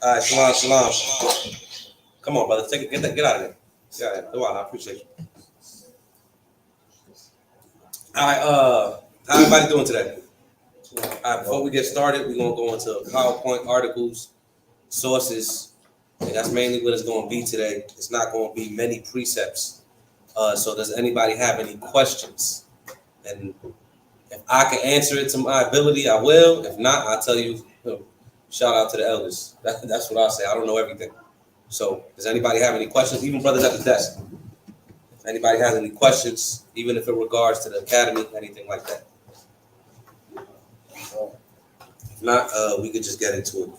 All right, shalom, shalom. Come on, brother. Take it. Get out of there. Get out of there. Go on. I appreciate you. All right. How everybody doing today? All right. Before we get started, we're gonna go into PowerPoint articles, sources, and that's mainly what it's gonna be today. It's not gonna be many precepts. So does anybody have any questions? And if I can answer it to my ability, I will. If not, I'll tell you. Shout out to the elders. That's what I'll say. I don't know everything. So does anybody have any questions? Even brothers at the desk. If anybody has any questions, even if it regards to the academy, anything like that. If not, we could just get into it.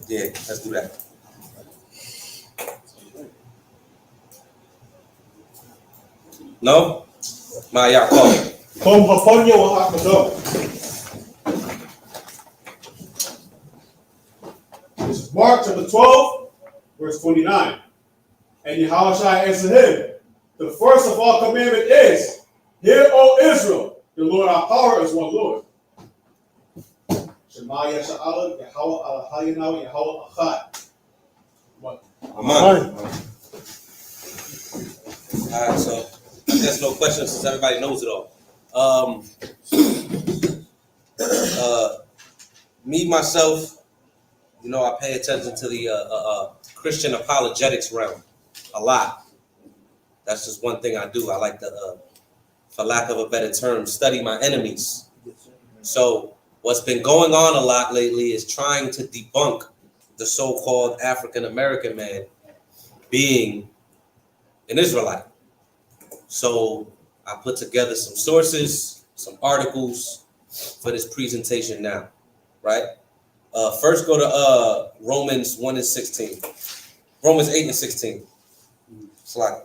Yeah, let's do that. No? Maya, call. This is Mark chapter 12, verse 29. And Yawasap answered him, the first of all commandment is, hear, O Israel, the Lord our power is one Lord. Shema Yasha'ala, Yahweh Al-Hayinawi, Yahweh Achad. Amen. All right, so I guess no questions since everybody knows it all. Me, myself, you know, I pay attention to the Christian apologetics realm a lot. That's just one thing I do. I like to, for lack of a better term, study my enemies. So what's been going on a lot lately is trying to debunk the so-called African-American man being an Israelite. So I put together some sources, some articles for this presentation now, right? First go to Romans 1 and 16. Romans 8 and 16. Slide.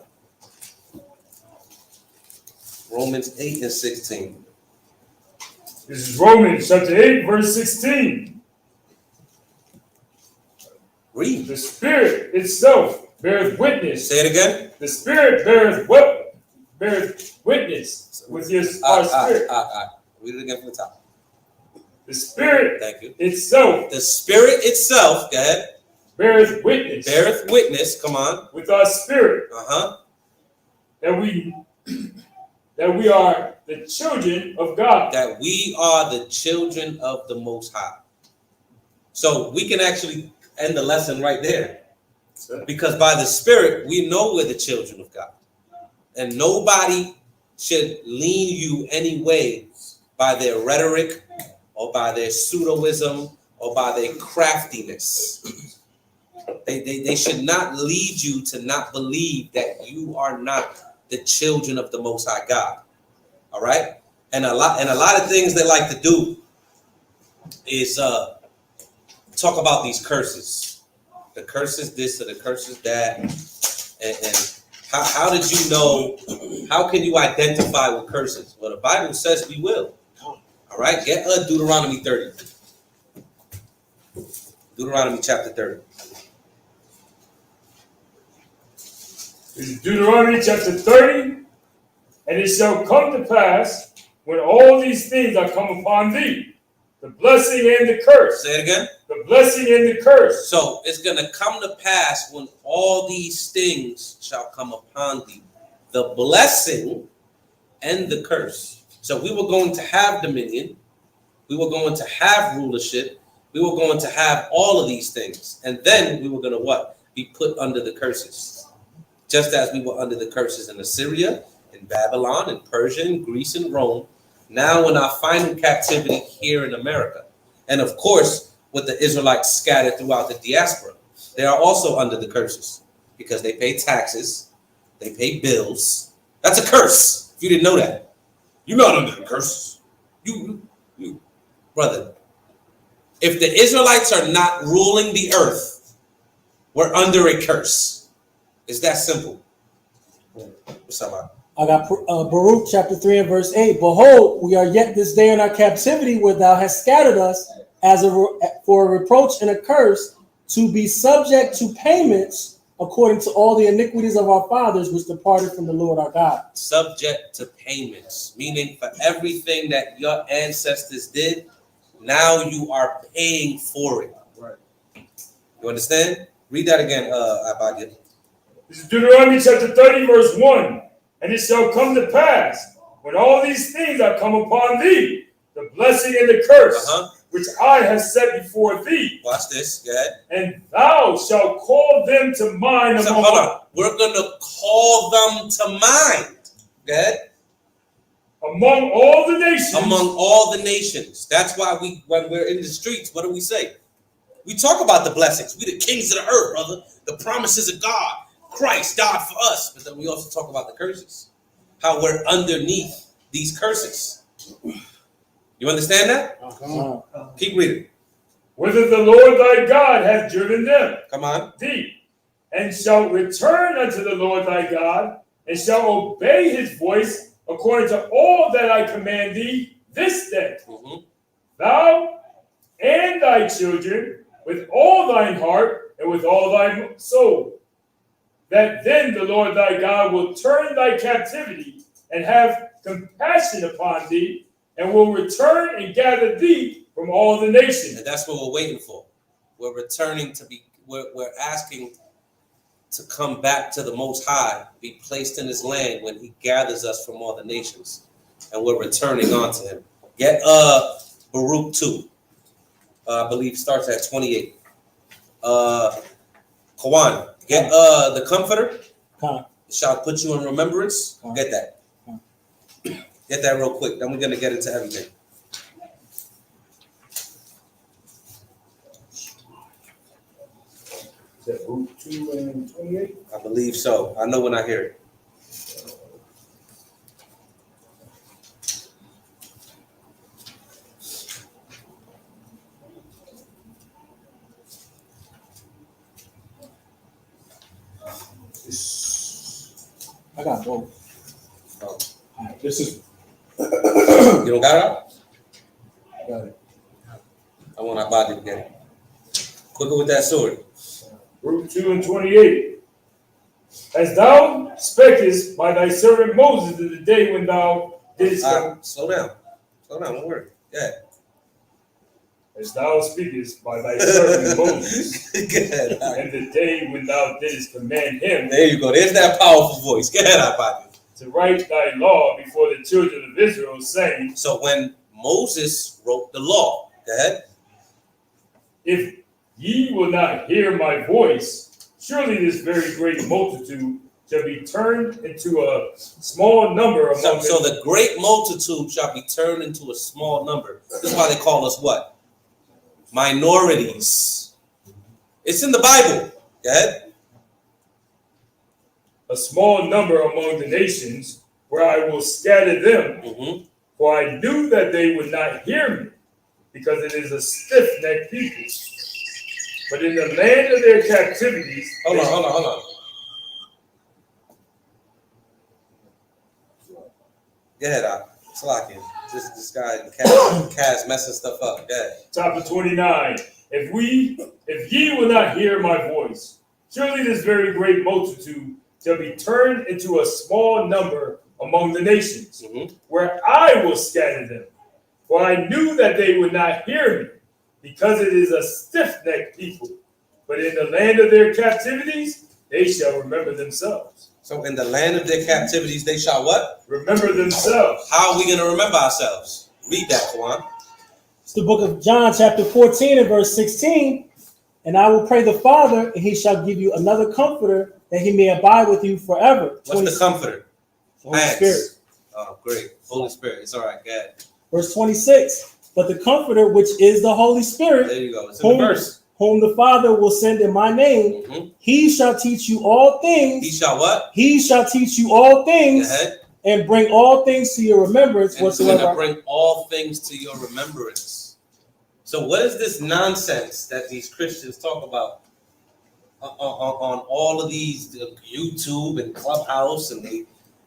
Romans 8 and 16. This is Romans chapter 8, verse 16. Read. The Spirit itself beareth witness. Say it again. The Spirit beareth witness with your spirit. Read it again from the top. The Spirit Thank you. itself. The Spirit itself, go ahead. Beareth witness. Beareth witness, come on. With our spirit. That we are the children of God. That we are the children of the Most High. So we can actually end the lesson right there. Because by the Spirit, we know we're the children of God. And nobody should lean you any way by their rhetoric or by their pseudoism or by their craftiness. They should not lead you to not believe that you are not the children of the Most High God. All right? And a lot of things they like to do is talk about these curses. The curses this or the curses that. And how did you know? How can you identify with curses? Well, the Bible says we will. All right? Get Deuteronomy 30. Deuteronomy chapter 30. This is Deuteronomy chapter 30. And it shall come to pass when all these things are come upon thee, the blessing and the curse. Say it again. The blessing and the curse. So it's going to come to pass when all these things shall come upon thee, the blessing and the curse. So we were going to have dominion. We were going to have rulership. We were going to have all of these things. And then we were going to what? Be put under the curses. Just as we were under the curses in Assyria, in Babylon, in Persia, in Greece, and Rome. Now in our final captivity here in America. And of course, with the Israelites scattered throughout the diaspora, they are also under the curses because they pay taxes, they pay bills. That's a curse. If you didn't know that, you're not under the curses. You, brother. If the Israelites are not ruling the earth, we're under a curse. It's that simple. What's up, man? I got Baruch chapter 3 and verse 8. Behold, we are yet this day in our captivity where thou hast scattered us for a reproach and a curse, to be subject to payments according to all the iniquities of our fathers, which departed from the Lord our God. Subject to payments, meaning for everything that your ancestors did, now you are paying for it. Right. You understand? Read that again, Abadia. This is Deuteronomy chapter 30, verse 1. And it shall come to pass, when all these things are come upon thee, the blessing and the curse, which I have set before thee. Watch this. Go ahead. And thou shalt call them to mind So, among hold on. We're going to call them to mind. Go ahead. among all the nations. Among all the nations. That's why when we're in the streets, what do we say? We talk about the blessings. We the kings of the earth, brother. The promises of God. Christ died for us. But then we also talk about the curses. How we're underneath these curses. You understand that? Keep reading. Whither the Lord thy God hath driven them. Come on. Thee. And shalt return unto the Lord thy God, and shalt obey his voice according to all that I command thee this day. Thou and thy children with all thine heart and with all thy soul, that then the Lord thy God will turn thy captivity and have compassion upon thee, and will return and gather thee from all the nations. And that's what we're waiting for. We're returning to be, we're asking to come back to the Most High, be placed in his land when he gathers us from all the nations. And we're returning onto him. Get Baruch 2. I believe starts at 28. Kawan, get the Comforter. Shall put you in remembrance. Get that. Get that real quick. Then we're going to get into everything. Is that Luke 2 and 28? I believe so. I know when I hear it. I got both. Oh. All right, this is. You don't got it out? Got it. I want our body to get it. Quicker with that sword. Luke 2 and 28. As thou spakest by thy servant Moses in the day when thou didst come. Slow down. Slow down. Don't worry. Yeah. As thou speakest by thy servant Moses Good. in the day when thou didst command him. There you go. There's that powerful voice. Go ahead, our body. To write thy law before the children of Israel, saying. So when Moses wrote the law, go ahead. If ye will not hear my voice, surely this very great multitude shall be turned into a small number among them. So the great multitude shall be turned into a small number. This is why they call us what? Minorities. It's in the Bible. Go ahead. A small number among the nations, where I will scatter them. For I knew that they would not hear me, because it is a stiff-necked people. But in the land of their captivities... Hold on. Go ahead, Slacking. This guy, Kaz messing stuff up. Go ahead. Chapter 29. If ye will not hear my voice, surely this very great multitude shall be turned into a small number among the nations, where I will scatter them. For I knew that they would not hear me, because it is a stiff-necked people. But in the land of their captivities, they shall remember themselves. So in the land of their captivities, they shall what? Remember themselves. How are we going to remember ourselves? Read that, Kwan. It's the book of John, chapter 14 and verse 16. And I will pray the Father, and he shall give you another comforter, that he may abide with you forever. What's the comforter? The Holy Spirit. Oh, great. Holy Spirit. It's all right. Go ahead. Verse 26. But the comforter, which is the Holy Spirit, there you go. It's in the verse. Whom the Father will send in my name, he shall teach you all things. He shall what? He shall teach you all things. Go ahead. And bring all things to your remembrance whatsoever. And bring all things to your remembrance. So what is this nonsense that these Christians talk about on all of these YouTube and Clubhouse? And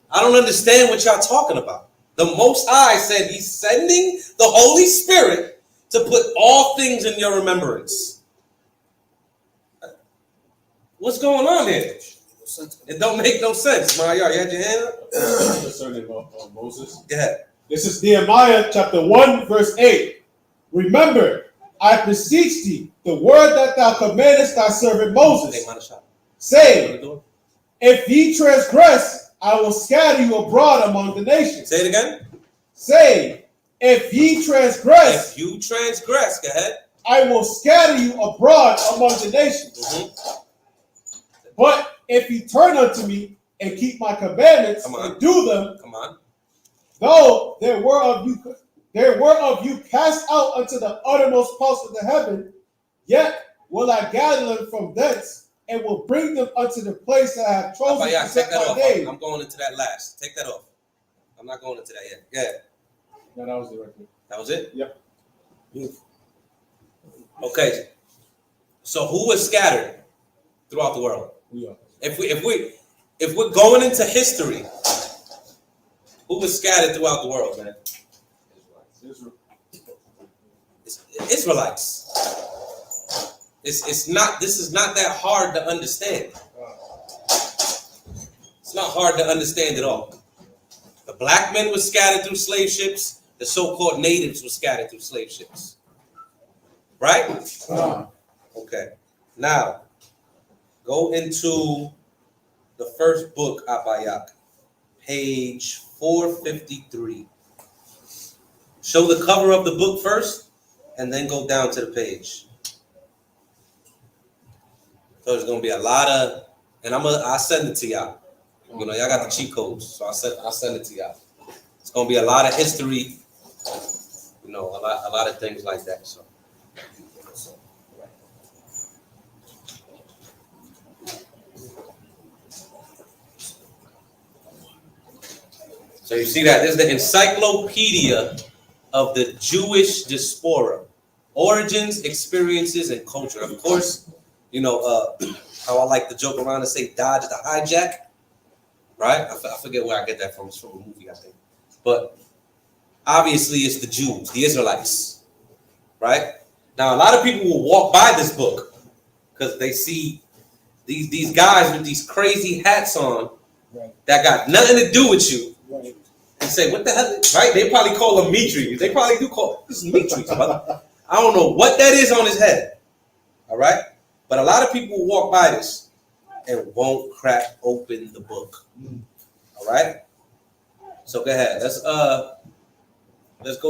I don't understand what y'all talking about. The Most High said he's sending the Holy Spirit to put all things in your remembrance. What's going on here? It don't make no sense. Mario, you had your hand up? Concerning Moses. Go ahead. This is Nehemiah chapter 1, verse 8. Remember, I beseech thee, the word that thou commandest thy servant Moses, saying, if ye transgress, I will scatter you abroad among the nations. Say it again. Saying, if ye transgress, if you transgress, go ahead, I will scatter you abroad among the nations. But if ye turn unto me and keep my commandments and do them, though there were of you cast out unto the uttermost parts of the heaven, yet will I gather them from thence and will bring them unto the place that I have chosen to set my name. I'm going into that last. Take that off. I'm not going into that yet. Yeah. No, that was it right there. That was it? Yep. Okay. So who was scattered throughout the world? We are. If we're going into history, who was scattered throughout the world, man? Israelites. It's not. This is not that hard to understand. It's not hard to understand at all. The black men were scattered through slave ships. The so-called natives were scattered through slave ships. Right? Okay. Now, go into the first book, Abayak, page 453. Show the cover of the book first, and then go down to the page. So there's gonna be a lot of, and I'll send it to y'all. You know, y'all got the cheat codes, so I'll send it to y'all. It's gonna be a lot of history, you know, a lot of things like that. So. So you see that this is the encyclopedia of the Jewish diaspora, origins, experiences, and culture. Of course, you know how I like to joke around and say dodge the hijack, right? I forget where I get that from. It's from a movie, I think. But obviously it's the Jews, the Israelites, right? Now, a lot of people will walk by this book because they see these guys with these crazy hats on that got nothing to do with you. And say, what the hell? Right? They probably call him Mitri. They probably do call this is Mitri, brother. I don't know what that is on his head. All right? But a lot of people walk by this and won't crack open the book. All right? So go ahead. Let's go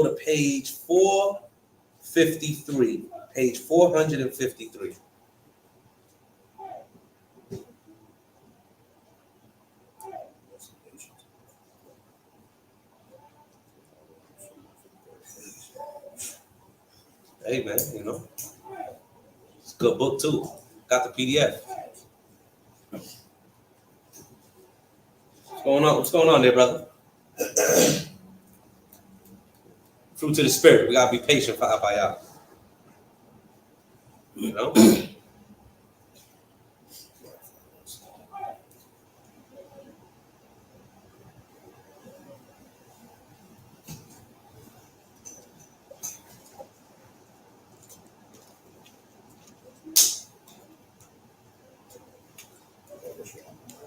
to page 453. Page 453. Hey man, you know, it's a good book too. Got the PDF. What's going on? What's going on there, brother? Fruit to the spirit. We gotta be patient for Abayah. You know.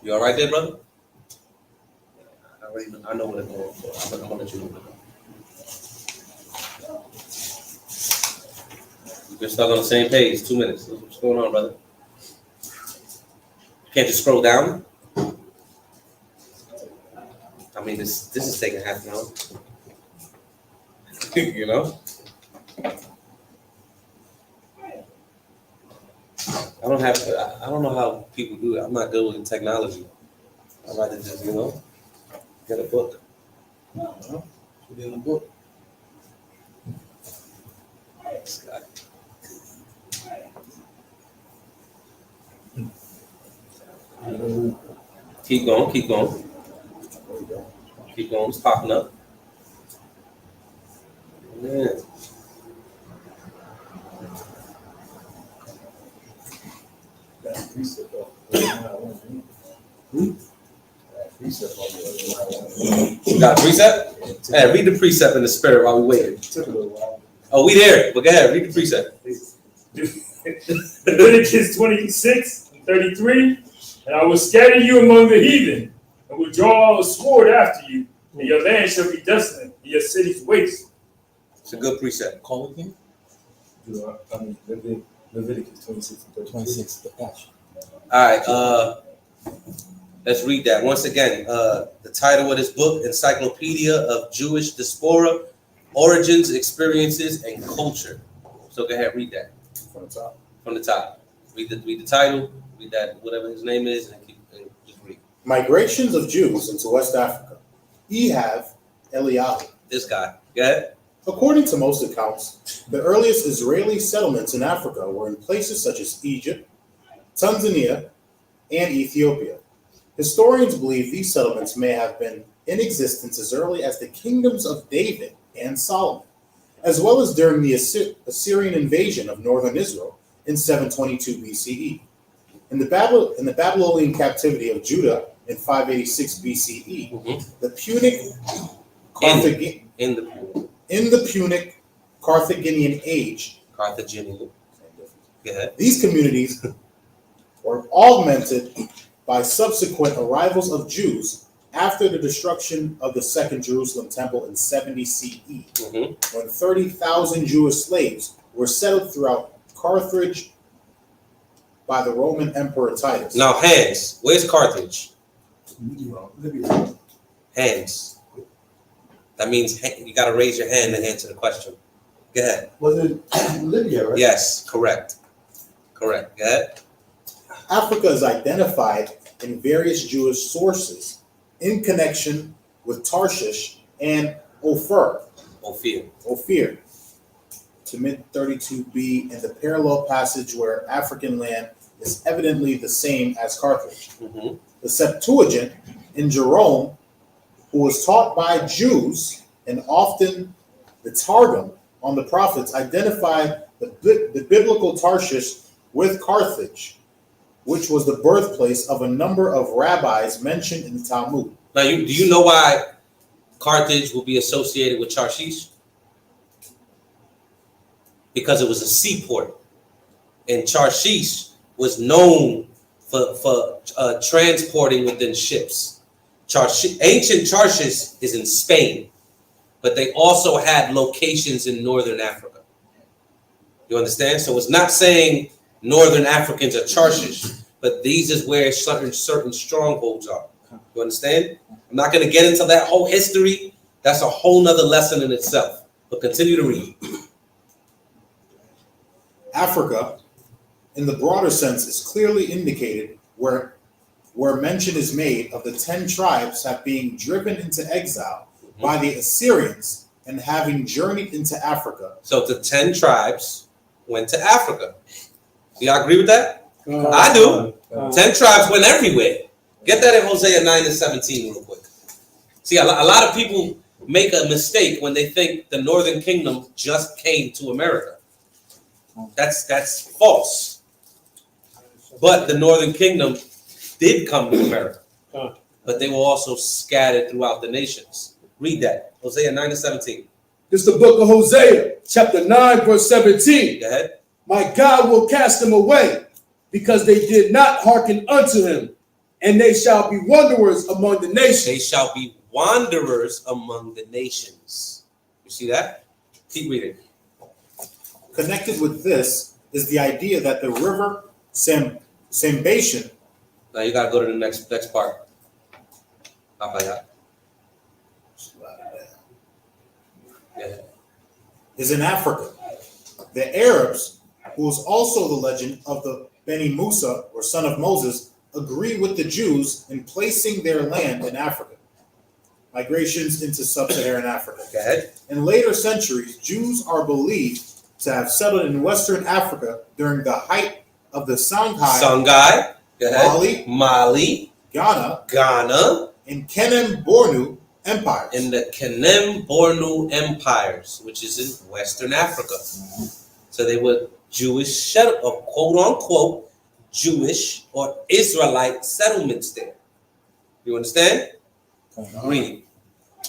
You all right there, brother? I know what it's going for. I'm gonna let you know. We're stuck on the same page. 2 minutes. What's going on, brother? Can't you scroll down? I mean, this is taking half an hour. You know? I don't know how people do it. I'm not good with technology. I'd rather just, you know, get a book. Put it in a book. Keep going, keep going. Keep going, it's popping up. Yeah. You got a precept? Hey, read the precept in the spirit while we waiting. Oh, we there. But go ahead, read the precept. Leviticus 26. 33, and I will scatter you among the heathen, and will draw a sword after you, and your land shall be desolate, and your cities waste. It's a good precept. Call again? Leviticus 26 and 33. 26. Gotcha. All right, let's read that once again. The title of this book: Encyclopedia of Jewish Diaspora, Origins, Experiences, and Culture. So go ahead, read that From the top. from the top. Read the title. Read that whatever his name is, and just read. Migrations of Jews into West Africa. Ehav Eliyahu. This guy. Go ahead. According to most accounts, the earliest Israeli settlements in Africa were in places such as Egypt, Tanzania, and Ethiopia. Historians believe these settlements may have been in existence as early as the kingdoms of David and Solomon, as well as during the Assyrian invasion of northern Israel in 722 BCE. In the Babylonian captivity of Judah in 586 BCE, the Punic in the Punic Carthaginian age, Carthaginian. Go ahead. these communities were augmented by subsequent arrivals of Jews after the destruction of the Second Jerusalem Temple in 70 CE, when 30,000 Jewish slaves were settled throughout Carthage by the Roman Emperor Titus. Now, hands. Where's Carthage? Libya. Hands. That means you got to raise your hand to answer the question. Go ahead. Was it Libya, right? Yes, correct. Correct. Go ahead. Africa is identified in various Jewish sources in connection with Tarshish and Ophir to mid 32b in the parallel passage where African land is evidently the same as Carthage. The Septuagint in Jerome, who was taught by Jews, and often the Targum on the prophets, identified the biblical Tarshish with Carthage, which was the birthplace of a number of rabbis mentioned in the Talmud. Now, do you know why Carthage will be associated with Tarshish? Because it was a seaport, and Tarshish was known for transporting within ships. Ancient Tarshish is in Spain, but they also had locations in northern Africa. You understand? So it's not saying northern Africans are Tarshish, but these is where certain strongholds are. You understand? I'm not going to get into that whole history. That's a whole nother lesson in itself. But continue to read. Africa, in the broader sense, is clearly indicated where mention is made of the 10 tribes have been driven into exile by the Assyrians and having journeyed into Africa. So the 10 tribes went to Africa. Do y'all agree with that? I do. 10 tribes went everywhere. Get that in Hosea 9 and 17 real quick. See, a lot of people make a mistake when they think the Northern Kingdom just came to America. That's false. But the Northern Kingdom did come to America. But they were also scattered throughout the nations. Read that. Hosea 9 and 17. This is the book of Hosea, chapter 9, verse 17. Go ahead. My God will cast them away, because they did not hearken unto him, and they shall be wanderers among the nations. They shall be wanderers among the nations. You see that? Keep reading. Connected with this is the idea that the river Sambation. Now you got to go to the next part. Is in Africa. The Arabs, who is also the legend of the Beni Musa, or son of Moses, agree with the Jews in placing their land in Africa. Migrations into sub-Saharan Africa. Go ahead. In later centuries, Jews are believed to have settled in Western Africa during the height of the Songhai, Mali, Ghana, and Kenem-Bornu empires. In the Kenem-Bornu empires, which is in Western Africa. So they were Jewish, or quote unquote, Jewish or Israelite settlements there. You understand? Read.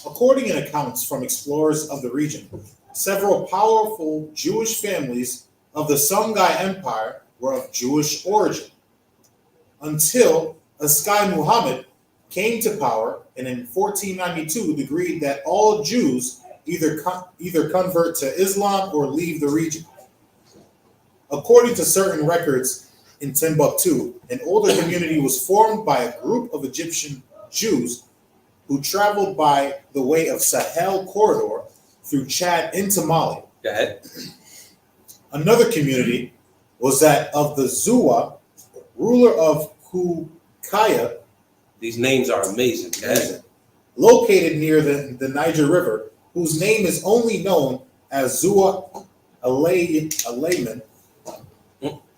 According to accounts from explorers of the region, several powerful Jewish families of the Songhai Empire were of Jewish origin. until Askai Muhammad came to power and in 1492 decreed that all Jews either convert to Islam or leave the region. According to certain records in Timbuktu, an older community was formed by a group of Egyptian Jews who traveled by the way of Sahel corridor through Chad into Mali. Go ahead. Another community was that of the Zua, ruler of Kukaya. These names are amazing. Go ahead. Located near the Niger River, whose name is only known as Zua Alayman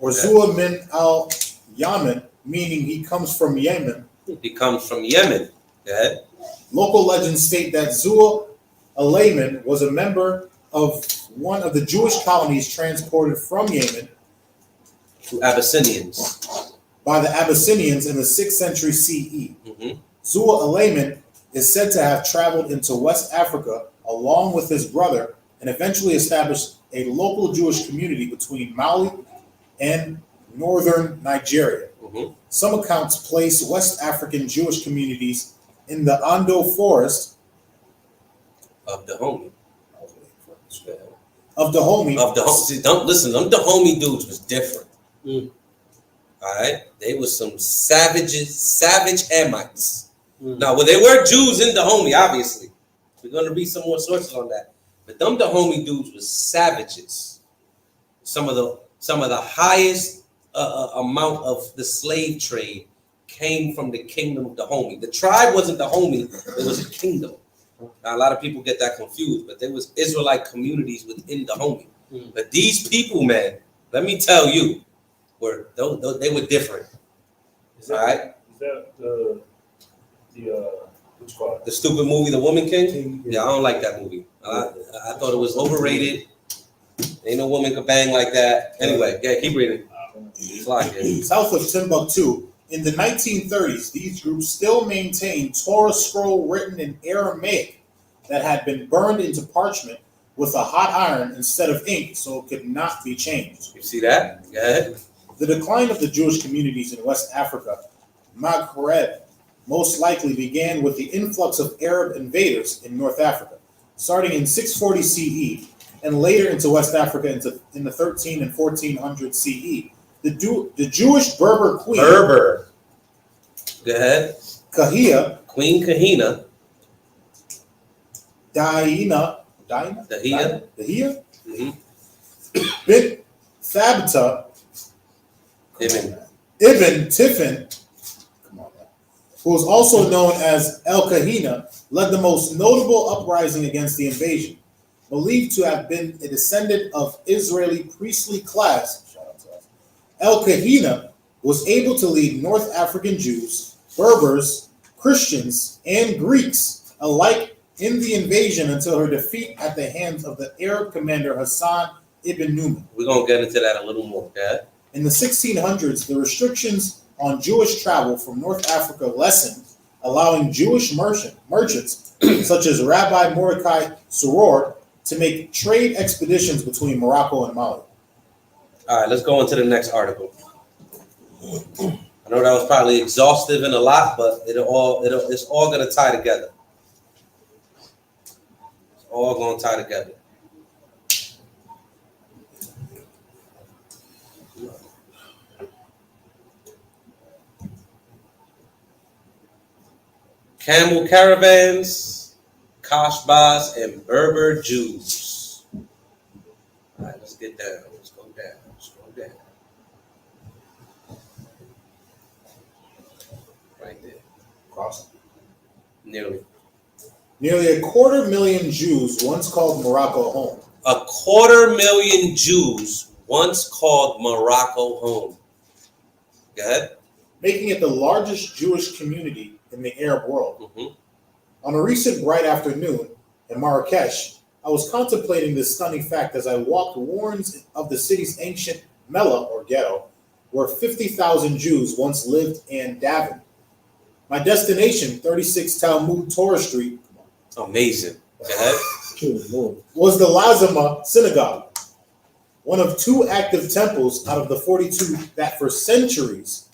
or Zua min al Yaman, meaning he comes from Yemen. He comes from Yemen. Go ahead. Local legends state that Zua Alayman was a member of one of the Jewish colonies transported from Yemen To Abyssinians. by the Abyssinians in the 6th century CE. Zua Alayman is said to have traveled into West Africa along with his brother and eventually established a local Jewish community between Mali and northern Nigeria. Some accounts place West African Jewish communities in the Ondo forest Of Dahomey. of Dahomey. See, don't listen. Them Dahomey dudes was different. All right, they was some savage Hamites. Now, well, they were Jews in Dahomey, obviously. We're going to read some more sources on that. But them Dahomey dudes was savages. Some of the highest amount of the slave trade came from the kingdom of Dahomey. The tribe wasn't Dahomey; it was a kingdom. Now, a lot of people get that confused, but there was Israelite communities within Dahomey. But these people, man, let me tell you, they were different. All right. Is that the what you call it? The stupid movie, The Woman King? Yeah, I don't like that movie. I thought it was overrated. Ain't no woman could bang like that. Anyway, yeah, keep reading. South of Timbuktu, in the 1930s, these groups still maintained Torah scroll written in Aramaic that had been burned into parchment with a hot iron instead of ink, so it could not be changed. You see that? Go ahead. The decline of the Jewish communities in West Africa, Maghreb, most likely began with the influx of Arab invaders in North Africa, starting in 640 CE and later into West Africa in the 13 and 1400 CE. The Jewish Berber queen, Go ahead. Queen Kahina. Dahia bint Thabita Ibn Tiffin, who was also known as El Kahina, led the most notable uprising against the invasion. Believed to have been a descendant of Israeli priestly class, El Kahina was able to lead North African Jews, Berbers, Christians, and Greeks alike in the invasion until her defeat at the hands of the Arab commander Hassan ibn Numan. We're going to get into that a little more, okay? In the 1600s, the restrictions on Jewish travel from North Africa lessened, allowing Jewish merchants such as Rabbi Mordecai Soror to make trade expeditions between Morocco and Mali. All right, let's go into the next article. I know that was probably exhaustive and a lot, but it's all going to tie together. It's all going to tie together. Camel caravans, Kashbas, and Berber Jews. All right, let's get down. Let's go down. Let's go down. Right there. Cross. Nearly. Nearly 250,000 Jews once called Morocco home. 250,000 Jews once called Morocco home. Go ahead. Making it the largest Jewish community in the Arab world. On a recent bright afternoon in Marrakesh, I was contemplating this stunning fact as I walked warrens of the city's ancient Mela, or ghetto, where 50,000 Jews once lived and davened. My destination, 36 Talmud Torah Street, Amazing. Go ahead. was the Lazima Synagogue, one of 2 active temples out of the 42 that for centuries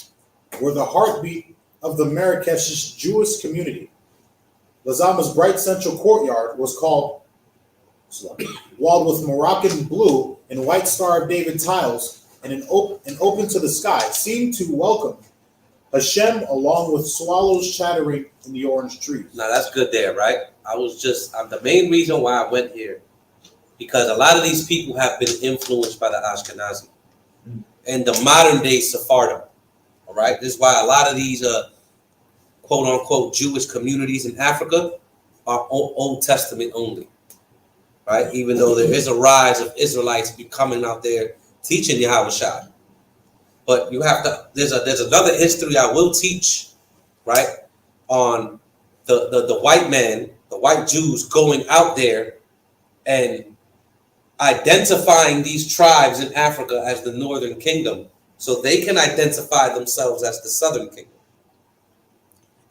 were the heartbeat of the Marrakesh's Jewish community. Lazama's bright central courtyard was walled with Moroccan blue and white Star of David tiles, and open to the sky, seemed to welcome Hashem along with swallows chattering in the orange trees. Now that's good there, right? The main reason why I went here, because a lot of these people have been influenced by the Ashkenazi and the modern day Sephardim. All right, this is why a lot of these quote unquote Jewish communities in Africa are Old Testament only, right? Even though there is a rise of Israelites becoming out there teaching Yahweh. But you have to. There's another history I will teach, right, on the white man, the white Jews going out there and identifying these tribes in Africa as the Northern Kingdom, so they can identify themselves as the Southern Kingdom,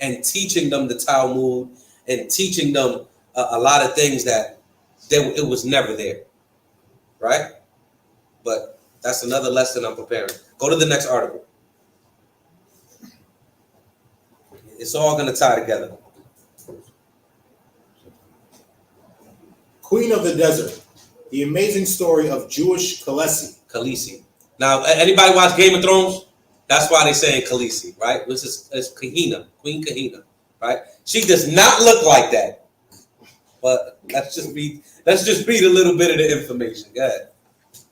and teaching them the Talmud and teaching them a lot of things that it was never there, right? But that's another lesson I'm preparing. Go to the next article. It's all going to tie together. Queen of the Desert, the amazing story of Jewish Khaleesi. Now, anybody watch Game of Thrones? That's why they say Khaleesi, right? This is Kahina, Queen Kahina, right? She does not look like that. But let's just read a little bit of the information. Go ahead.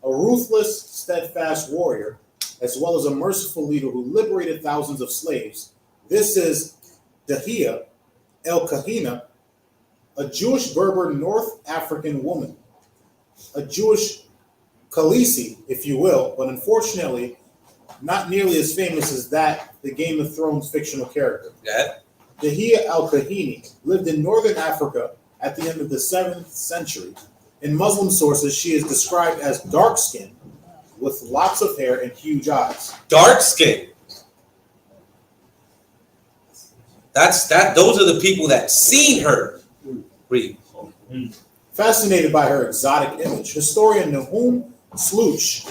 A ruthless, steadfast warrior, as well as a merciful leader who liberated thousands of slaves. This is Dahia el-Kahina, a Jewish Berber North African woman. A Jewish Khaleesi, if you will, but unfortunately not nearly as famous as the Game of Thrones fictional character. Yeah. Dahia al-Kahini lived in northern Africa at the end of the 7th century. In Muslim sources, she is described as dark-skinned with lots of hair and huge eyes. Dark skin. Those are the people that seen her. Read. Fascinated by her exotic image, historian Nahum Sluch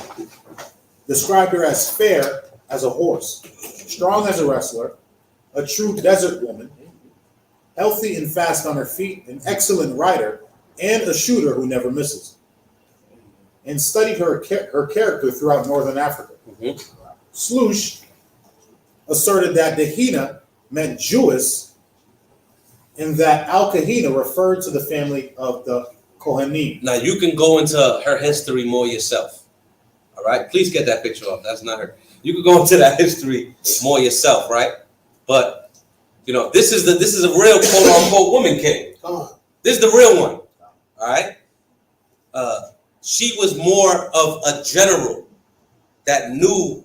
described her as fair as a horse, strong as a wrestler, a true desert woman, healthy and fast on her feet, an excellent rider, and a shooter who never misses. And studied her character throughout northern Africa. Sluch asserted that Dahina meant Jewish, and that al-Kahina referred to the family of the Kohanim. Now you can go into her history more yourself. All right, please get that picture off. That's not her. You can go into that history more yourself, right? But this is a real quote unquote woman king. This is the real one. All right. She was more of a general that knew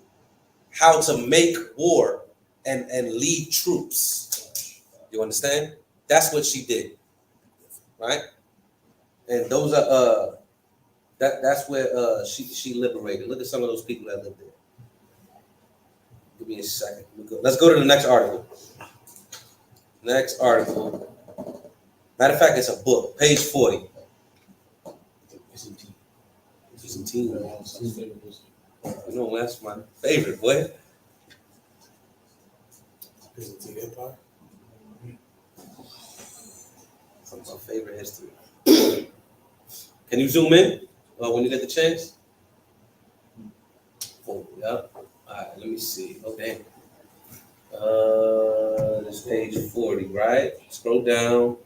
how to make war and lead troops. You understand? That's what she did, right? And those are that's where she liberated. Look at some of those people that lived there. Give me a second. Let's go to the next article. Next article. Matter of fact, it's a book, page 40. Byzantine. That's my favorite, boy. Byzantine Empire. That's my favorite history. Can you zoom in when you get the chance? Oh, yeah. All right, let me see. Okay. This page 40, right? Scroll down.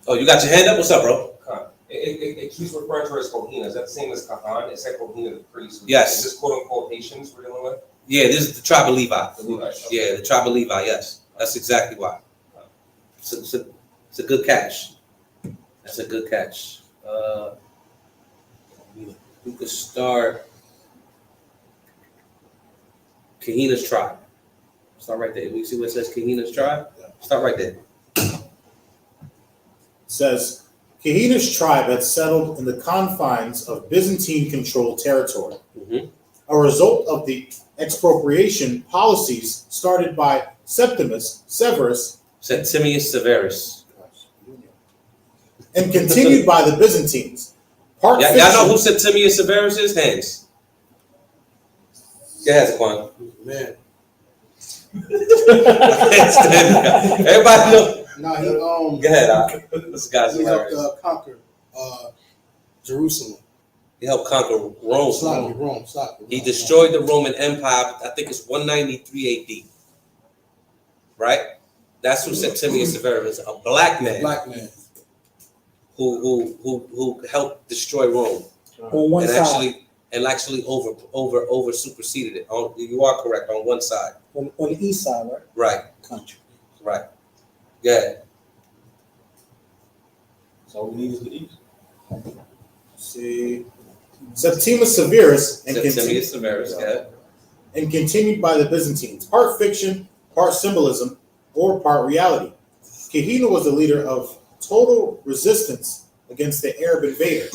Oh, you got your hand up? What's up, bro? It keeps referring to her as Kohina. Is that the same as Kahan? It said Kohina the priest. Yes. Is this quote unquote Haitians we're dealing with? Yeah, this is the tribe of Levi. The Levites, okay. Yeah, the tribe of Levi, yes. That's exactly why. It's a good catch. That's a good catch. We could start Kahina's tribe. Start right there. We see where it says Kahina's tribe? Start right there. Says, Kahina's tribe had settled in the confines of Byzantine-controlled territory. A result of the expropriation policies started by Septimius Severus Septimius Severus. and continued by the Byzantines. Part Y'all fiction, know who Septimius Severus is? Hands. Go ahead, Zaquan. Man. Everybody know. Nah, he Go ahead, this guy's he helped hilarious. conquer Jerusalem. He helped conquer Rome. Rome. He destroyed the Roman Empire. I think it's 193 AD. Right? That's who Septimius Severus is, a black man who helped destroy Rome. On one side. Actually over superseded it. You are correct on one side. On the east side, right? Right. Country. Right. Yeah. So we need is the east. see, Septimius Severus Septimius Severus, yeah. and continued by the Byzantines. Part fiction, part symbolism, or part reality. Kahina was the leader of total resistance against the Arab invader.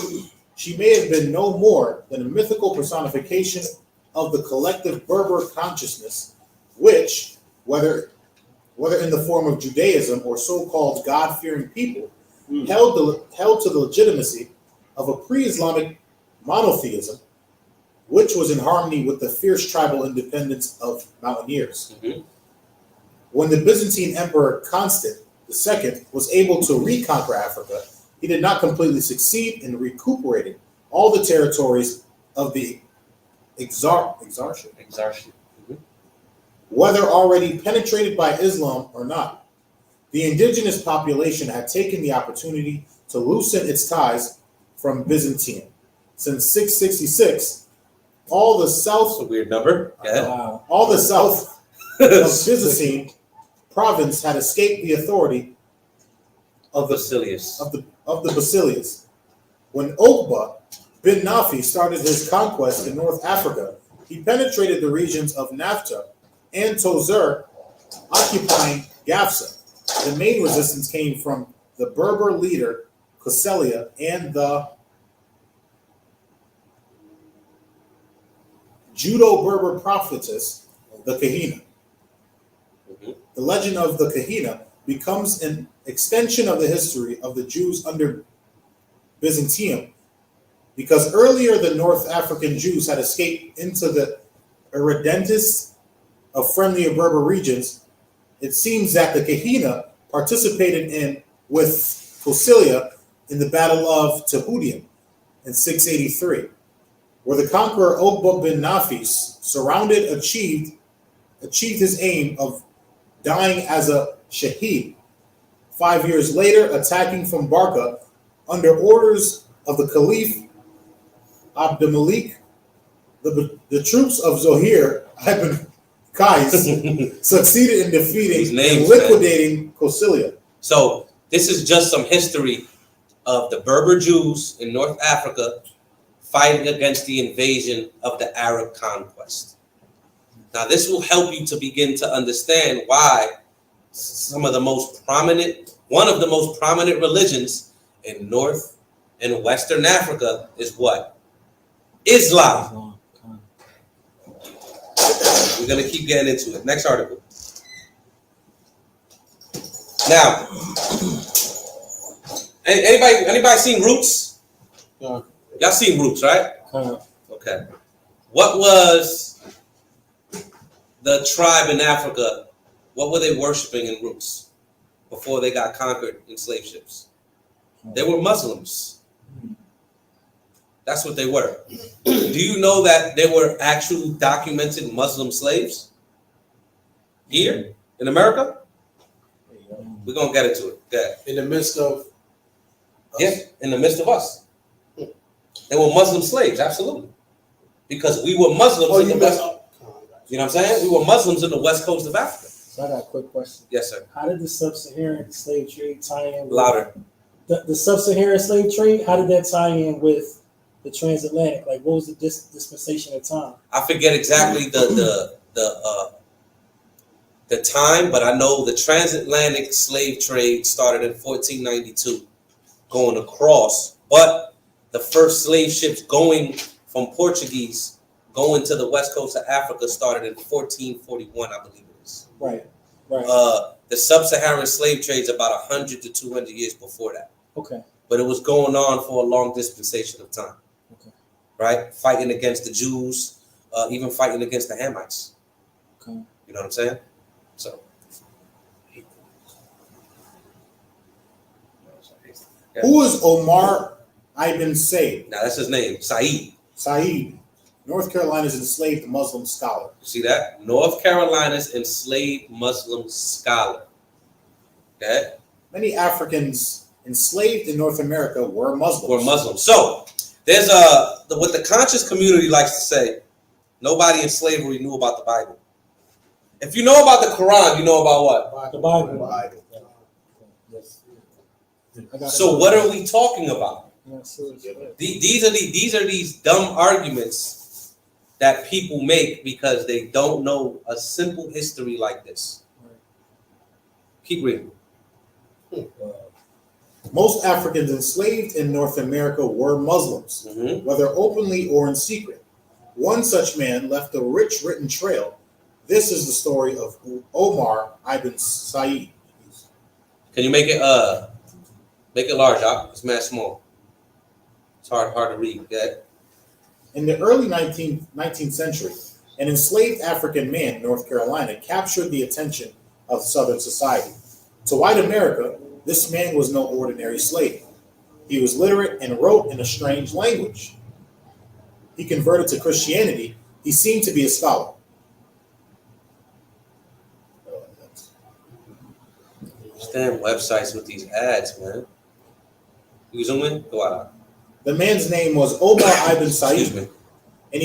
She may have been no more than a mythical personification of the collective Berber consciousness, which, whether in the form of Judaism or so-called God-fearing people, held to the legitimacy of a pre-Islamic monotheism, which was in harmony with the fierce tribal independence of mountaineers. Mm-hmm. When the Byzantine Emperor Constant II was able to reconquer Africa, he did not completely succeed in recuperating all the territories of the Exarchate, Mm-hmm. whether already penetrated by Islam or not. The indigenous population had taken the opportunity to loosen its ties from Byzantium. Since 666, all the south, That's a weird number. Yeah. Wow. all the south of Byzantine province had escaped the authority of the Basilius. of the Basilius. When Okba bin Nafi started his conquest in North Africa, he penetrated the regions of Nafta and Tozur, occupying Gafsa. The main resistance came from the Berber leader Koselia and the Judo-Berber prophetess, the Kahina. Mm-hmm. The legend of the Kahina becomes an extension of the history of the Jews under Byzantium, because earlier the North African Jews had escaped into the Irredentis of friendlier Berber regions. It seems that the Kahina participated in with Koselia in the Battle of Tahudium in 683, where the conqueror Okba bin Nafis achieved his aim of dying as a shaheed. 5 years later, attacking from Barca under orders of the Caliph Abdulmalik, the troops of Zohir ibn Qais succeeded in defeating and liquidating Koselia. So this is just some history of the Berber Jews in North Africa fighting against the invasion of the Arab conquest. Now, this will help you to begin to understand why one of the most prominent religions in North and Western Africa is what? Islam. We're going to keep getting into it. Next article. Now, anybody seen Roots? Yeah. Y'all seen Roots, right? Uh, Okay. What was the tribe in Africa? What were they worshiping in Roots before they got conquered in slave ships? They were Muslims. That's what they were. Do you know that there were actual documented Muslim slaves here in America? We're going to get into it. Go ahead. In the midst of Yeah, in the midst of us. They were Muslim slaves, absolutely. Because we were Muslims in the West. You know what I'm saying? We were Muslims in the west coast of Africa. so I got a quick question. Yes, sir. How did the sub-Saharan slave trade tie in with Louder. the sub-Saharan slave trade? How did that tie in with the transatlantic? Like, what was the dispensation of time? I forget exactly the time, but I know the transatlantic slave trade started in 1492, going across. But the first slave ships going from Portuguese going to the west coast of Africa started in 1441, I believe it is. Right. Right. The sub-Saharan slave trade is about 100 to 200 years before that. Okay. but it was going on for a long dispensation of time. Okay. Right? Fighting against the Jews, even fighting against the Hamites. Okay. You know what I'm saying? So. Who is Omar ibn Said? Now that's his name, Said. Said, North Carolina's enslaved Muslim scholar. See that? North Carolina's enslaved Muslim scholar. Okay? Many Africans enslaved in North America were Muslims. Were Muslims. So there's what the conscious community likes to say, nobody in slavery knew about the Bible. If you know about the Quran, you know about what? The Bible. Bible. Yes. So what are we talking about? Yeah, sure. These are these dumb arguments that people make because they don't know a simple history like this. Keep reading. Most Africans enslaved in North America were Muslims, whether openly or in secret. One such man left a rich written trail. This is the story of Omar ibn Said. Can you make it large, Doc? It's mad small. It's hard to read. Okay? In the early 19th century, an enslaved African man in North Carolina captured the attention of Southern society. To white America, this man was no ordinary slave. He was literate and wrote in a strange language. He converted to Christianity. He seemed to be a scholar. Damn websites with these ads, man. You zoom in? Go out. The man's name was Omar ibn Excuse me. Said, and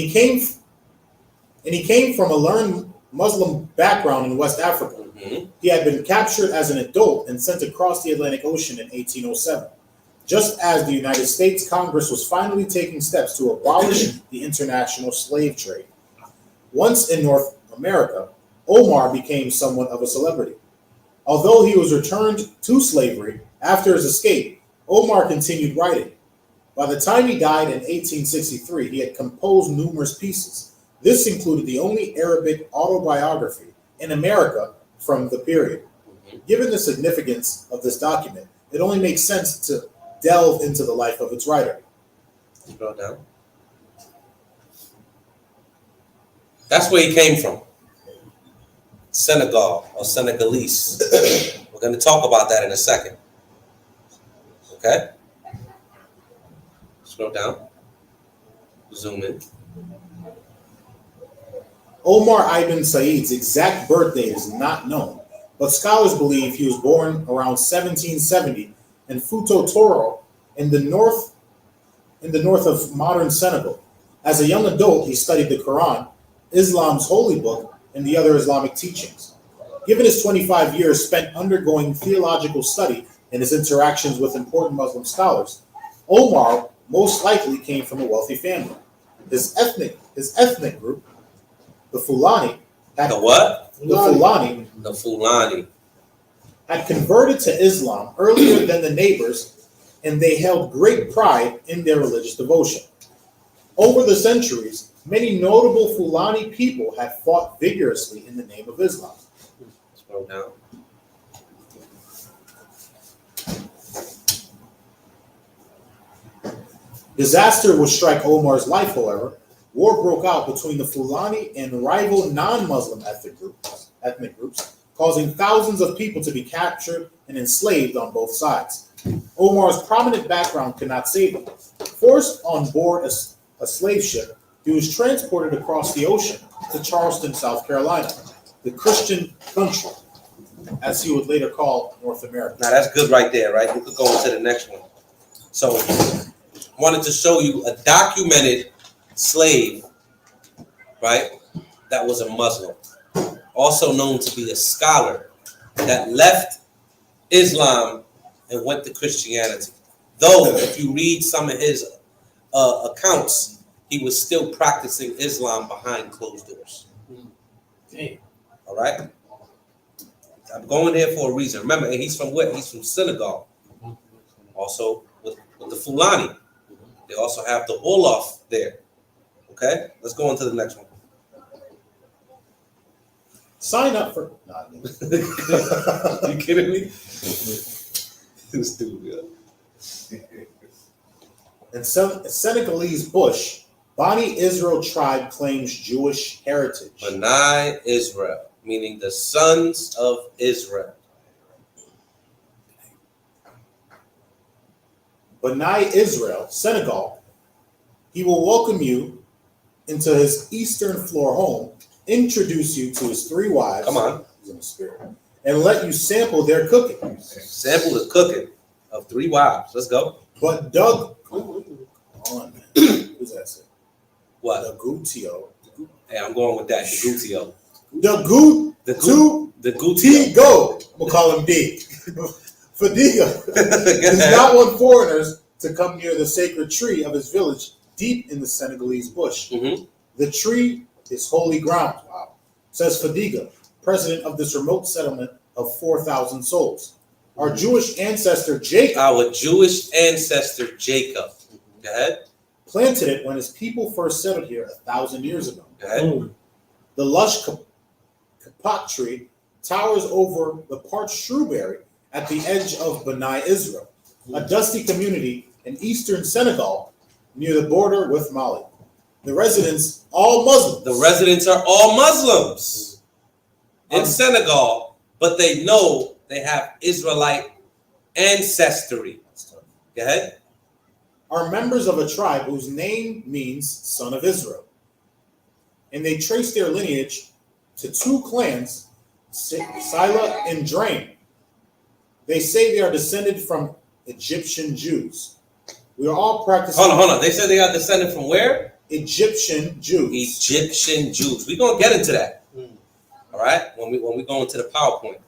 he came from a learned Muslim background in West Africa. He had been captured as an adult and sent across the Atlantic Ocean in 1807, just as the United States Congress was finally taking steps to abolish the international slave trade. Once in North America, Omar became somewhat of a celebrity. Although he was returned to slavery after his escape, Omar continued writing. By the time he died in 1863, he had composed numerous pieces. This included the only Arabic autobiography in America from the period. Given the significance of this document, it only makes sense to delve into the life of its writer. Scroll down. That's where he came from. Senegal or Senegalese. We're going to talk about that in a second. Okay? Scroll down. Zoom in. Omar ibn Said's exact birth date is not known, but scholars believe he was born around 1770 in Futo Toro in the north of modern Senegal. As a young adult, he studied the Quran, Islam's holy book, and the other Islamic teachings. Given his 25 years spent undergoing theological study and his interactions with important Muslim scholars, Omar most likely came from a wealthy family. His ethnic group, the Fulani, The what? The Fulani. had converted to Islam earlier than the neighbors, and they held great pride in their religious devotion. Over the centuries, many notable Fulani people had fought vigorously in the name of Islam. Scroll down. Disaster would strike Omar's life, however. War broke out between the Fulani and rival non-Muslim ethnic groups, causing thousands of people to be captured and enslaved on both sides. Omar's prominent background could not save him. Forced on board a slave ship, he was transported across the ocean to Charleston, South Carolina, the Christian country, as he would later call North America. Now that's good right there, right? We could go on to the next one. So, wanted to show you a documented slave, right? That was a Muslim, also known to be a scholar that left Islam and went to Christianity. Though, if you read some of his accounts, he was still practicing Islam behind closed doors. Damn. All right? I'm going there for a reason. Remember, he's from what? He's from Senegal. Also, with the Fulani. They also have the Wolof there. Okay? Let's go on to the next one. Sign up for... You kidding me? Stupid. In Senegalese bush, Bani Israel tribe claims Jewish heritage. Benai Israel, meaning the sons of Israel. Benai Israel, Senegal, he will welcome you into his eastern floor home, introduce you to his 3 wives. Come on. He's in the spirit. And let you sample their cooking. Sample the cooking of 3 wives. Let's go. But Doug, hold on, man. Who's that say? What? The Gutio. Hey, I'm going with that. The Gutio. The Gutio. Go. We'll call him D. Fadiga is not want foreigners to come near the sacred tree of his village deep in the Senegalese bush. Mm-hmm. The tree is holy ground. Wow. Says Fadiga, president of this remote settlement of 4,000 souls. Our Jewish ancestor Jacob. Our Jewish ancestor Jacob. Go ahead. Planted it when his people first settled here 1,000 years ago. Go ahead. The lush kapot tree towers over the parched shrewberry at the edge of Benai Israel, a dusty community in eastern Senegal near the border with Mali. The residents, all Muslims. The residents are all Muslims in Senegal, but they know they have Israelite ancestry. Go ahead. Are members of a tribe whose name means son of Israel. And they trace their lineage to 2 clans, Sila and Drain. They say they are descended from Egyptian Jews. We are all practicing. Hold on. They said they are descended from where? Egyptian Jews. Egyptian Jews. We're gonna get into that. All right. When we go into the PowerPoint.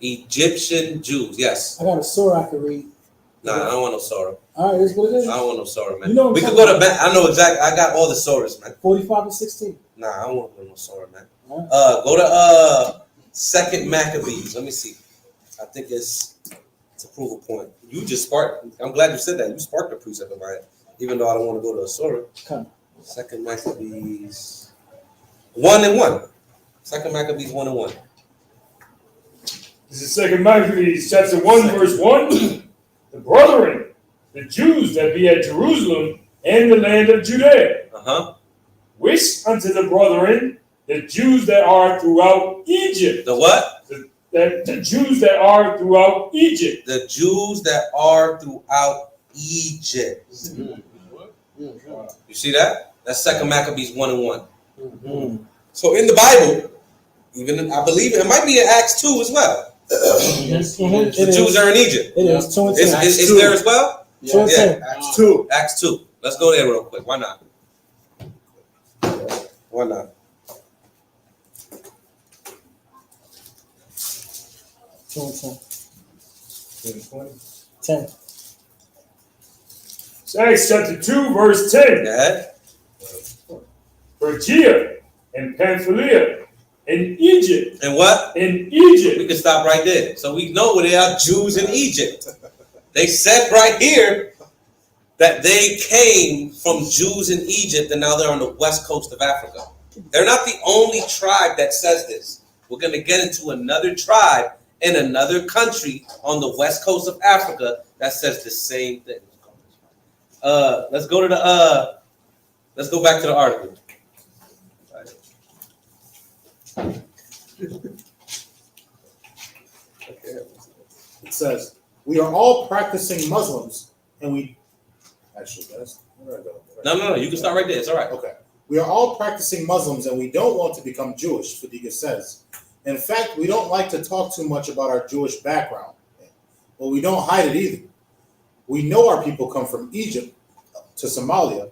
Egyptian Jews. Yes. I got a surah I can read. Nah, I don't want no Surah. All right, that's what it is. I don't want no Surah, man. You know what we I'm could talking go to. I know exactly. I got all the Surahs, man. 45 and 16. Nah, I don't want no Surah, man. All right. Go to Second Maccabees. Let me see. I think it's a proof of point. You just sparked. I'm glad you said that. You sparked the precept in my head, even though I don't want to go to a Surah. Come. Second Maccabees 1:1. Second Maccabees 1:1. This is 2 Maccabees chapter 1, verse 1. The brethren, the Jews that be at Jerusalem and the land of Judea, wish unto the brethren, the Jews that are throughout Egypt. The what? The Jews that are throughout Egypt. The Jews that are throughout Egypt. You see that? That's 2 Maccabees 1:1. So in the Bible, even I believe it might be in Acts 2 as well. The Jews are in Egypt. It is 2 and 10. Is there as well? 2 and 10. Acts 2. Acts 2. Let's go there real quick. Why not? Why not? 2 and 10. 10. Acts chapter 2, verse 10. Go ahead. Phrygia and Pamphylia in Egypt. And what? In Egypt. We can stop right there. So we know where they are Jews in Egypt. They said right here that they came from Jews in Egypt and now they're on the west coast of Africa. They're not the only tribe that says this. We're going to get into another tribe in another country on the west coast of Africa that says the same thing. Let's go back to the article. It says, we are all practicing Muslims, and we... Actually, that's... Where did I go? No. You can start right there. It's all right. Okay. We are all practicing Muslims, and we don't want to become Jewish, Fadiga says. In fact, we don't like to talk too much about our Jewish background. But we don't hide it either. We know our people come from Egypt to Somalia,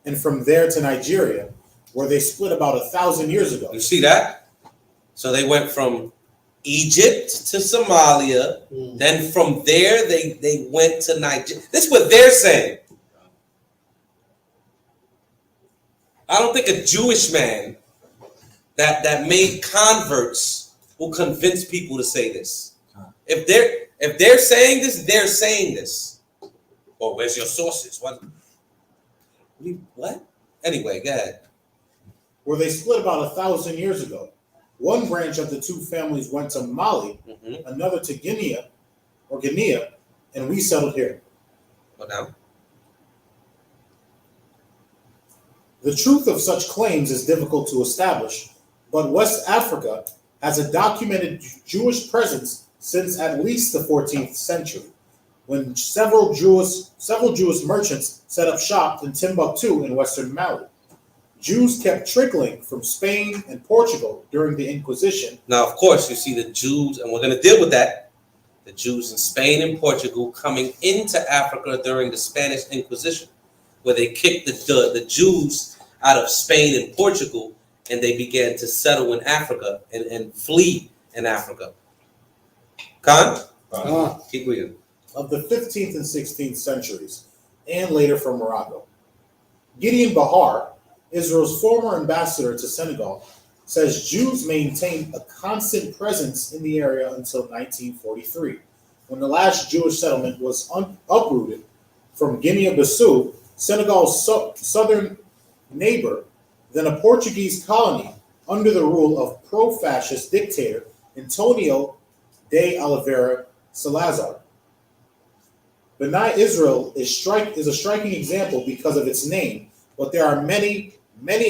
and from there to Nigeria, where they split about 1,000 years ago. You see that? So they went from Egypt to Somalia. Then from there, they went to Nigeria. This is what they're saying. I don't think a Jewish man that made converts will convince people to say this. If they're saying this, they're saying this. Well, where's your sources? What? Anyway, go ahead. Where they split about 1,000 years ago. One branch of the two families went to Mali, another to Guinea, and we settled here. Go down. The truth of such claims is difficult to establish, but West Africa has a documented Jewish presence since at least the 14th century, when several Jewish merchants set up shop in Timbuktu in western Mali. Jews kept trickling from Spain and Portugal during the Inquisition. Now, of course, you see the Jews, and we're going to deal with that. The Jews in Spain and Portugal coming into Africa during the Spanish Inquisition, where they kicked the Jews out of Spain and Portugal, and they began to settle in Africa and flee in Africa. Khan? Keep reading. Of the 15th and 16th centuries, and later from Morocco. Gideon Bahar, Israel's former ambassador to Senegal, says Jews maintained a constant presence in the area until 1943, when the last Jewish settlement was uprooted from Guinea-Bissau, Senegal's southern neighbor, then a Portuguese colony under the rule of pro-fascist dictator Antonio de Oliveira Salazar. B'nai Israel is a striking example because of its name, but there are many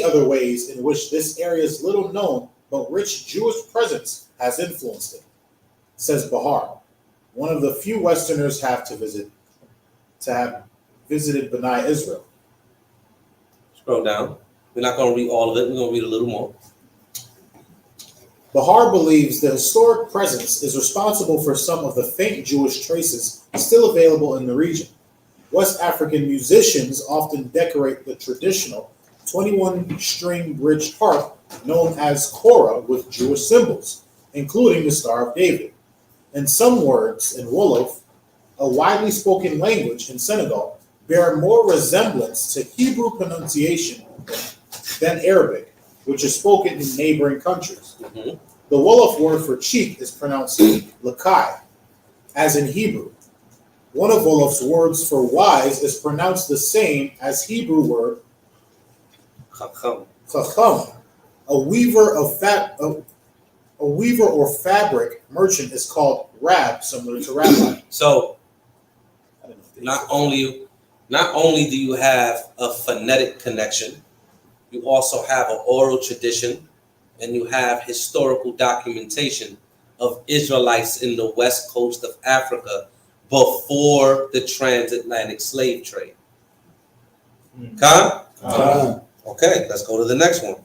other ways in which this area's little known but rich Jewish presence has influenced it, says Bahar, one of the few Westerners to have visited B'nai Israel. Scroll down. We're not going to read all of it. We're going to read a little more. Bahar believes the historic presence is responsible for some of the faint Jewish traces still available in the region. West African musicians often decorate the traditional 21-string bridge harp known as kora with Jewish symbols, including the Star of David. And some words in Wolof, a widely spoken language in Senegal, bear more resemblance to Hebrew pronunciation than Arabic, which is spoken in neighboring countries. Mm-hmm. The Wolof word for cheek is pronounced lakai, as in Hebrew. One of Wolof's words for wise is pronounced the same as Hebrew word Chacham. chacham. A weaver or fabric merchant is called rab, similar to rabbi. So, not only do you have a phonetic connection, you also have an oral tradition, and you have historical documentation of Israelites in the west coast of Africa before the transatlantic slave trade. Khan? Okay, let's go to the next one.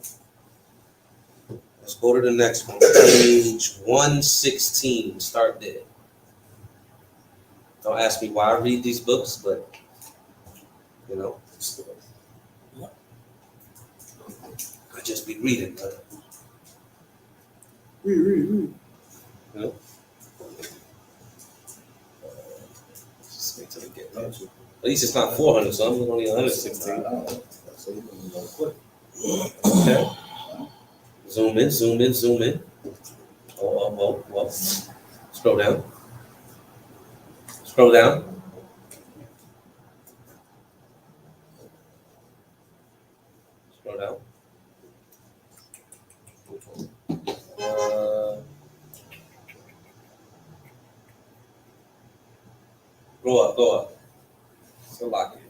Let's go to the next one. Page 116. Start there. Don't ask me why I read these books, but you know, I just be reading, brother. Read. You know? Just wait till they get there. At least it's not 400, so I'm only 116. Okay. Zoom in. Oh. Scroll down. Scroll down. Go up. Still lock it.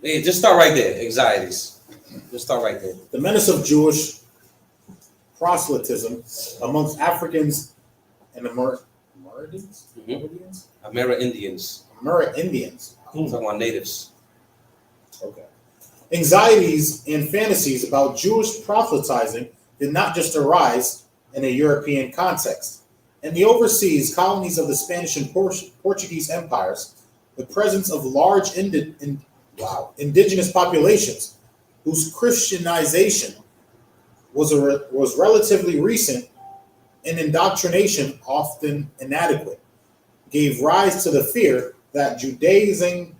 Hey, just start right there. Anxieties. Just start right there. The menace of Jewish proselytism amongst Africans and Amerindians? Amerindians. Talking about natives. Okay. Anxieties and fantasies about Jewish proselytizing did not just arise in a European context. In the overseas colonies of the Spanish and Portuguese empires, the presence of large indigenous populations whose Christianization was relatively recent and indoctrination often inadequate, gave rise to the fear that Judaizing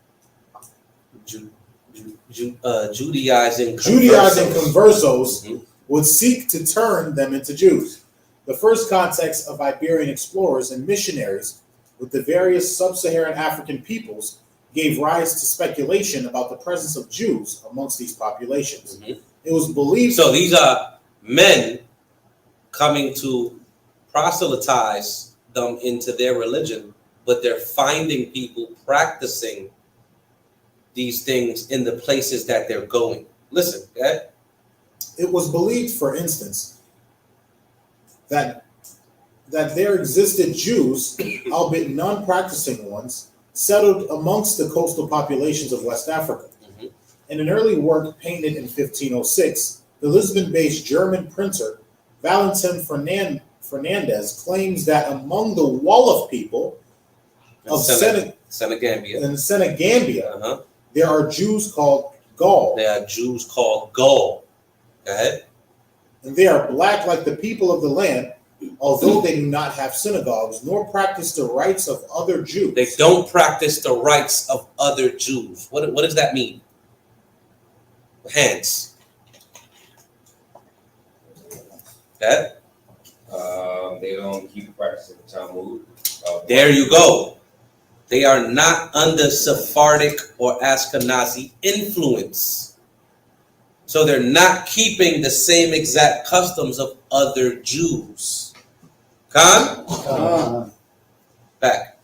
conversos would seek to turn them into Jews. The first contacts of Iberian explorers and missionaries with the various sub-Saharan African peoples gave rise to speculation about the presence of Jews amongst these populations. It was believed... So these are men coming to proselytize them into their religion, but they're finding people practicing these things in the places that they're going. Listen, okay? It was believed, for instance, that there existed Jews, albeit non-practicing ones, settled amongst the coastal populations of West Africa. In an early work painted in 1506, the Lisbon-based German printer Valentin Fernandez claims that among the Wolof people of Senegambia, there are Jews called Gaul. There are Jews called Gaul. Go ahead. And they are black like the people of the land, although they do not have synagogues nor practice the rites of other Jews. They don't practice the rites of other Jews. What does that mean? Hands. Okay. They don't keep practicing the Talmud. There you go. They are not under Sephardic or Ashkenazi influence. So they're not keeping the same exact customs of other Jews. Khan? Back.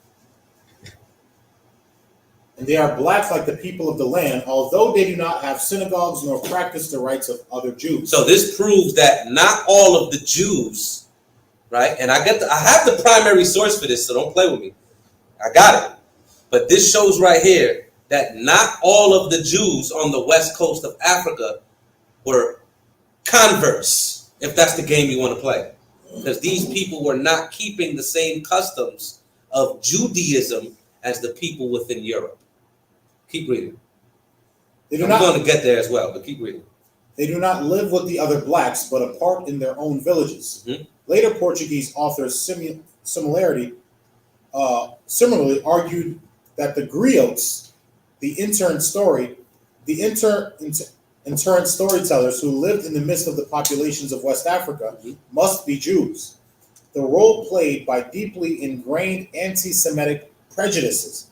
And they are black like the people of the land, although they do not have synagogues nor practice the rites of other Jews. So this proves that not all of the Jews, right? And I have the primary source for this, so don't play with me. I got it. But this shows right here that not all of the Jews on the west coast of Africa were converts, if that's the game you want to play. Because these people were not keeping the same customs of Judaism as the people within Europe. Keep reading. I'm going to get there as well, but keep reading. They do not live with the other blacks, but apart in their own villages. Later Portuguese authors similarly argued that the griots, the intern storytellers who lived in the midst of the populations of West Africa, must be Jews. The role played by deeply ingrained anti-Semitic prejudices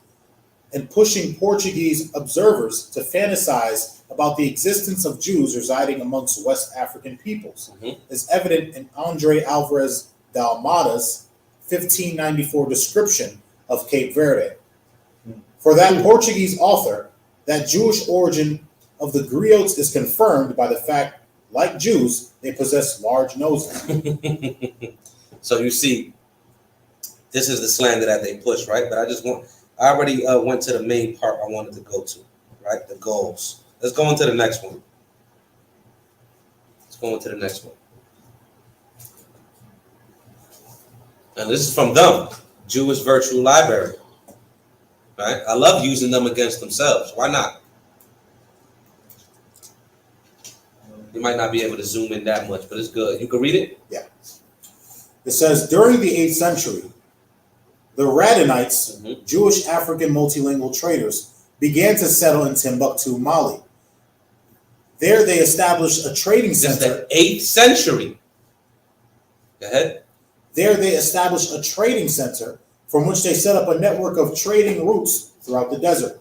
and pushing Portuguese observers to fantasize about the existence of Jews residing amongst West African peoples is evident in Andre Alvarez de Almada's 1594 description of Cape Verde. For that Portuguese author, that Jewish origin of the griots is confirmed by the fact, like Jews, they possess large noses. So you see, this is the slander that they push, right? But I already went to the main part I wanted to go to, right? The goals. Let's go into the next one. And this is from them, Jewish Virtual Library, right? I love using them against themselves. Why not? You might not be able to zoom in that much, but it's good. You can read it? Yeah. It says, during the 8th century, the Radanites, Jewish African multilingual traders, began to settle in Timbuktu, Mali. There they established a trading center. That's the 8th century. Go ahead. There they established a trading center from which they set up a network of trading routes throughout the desert.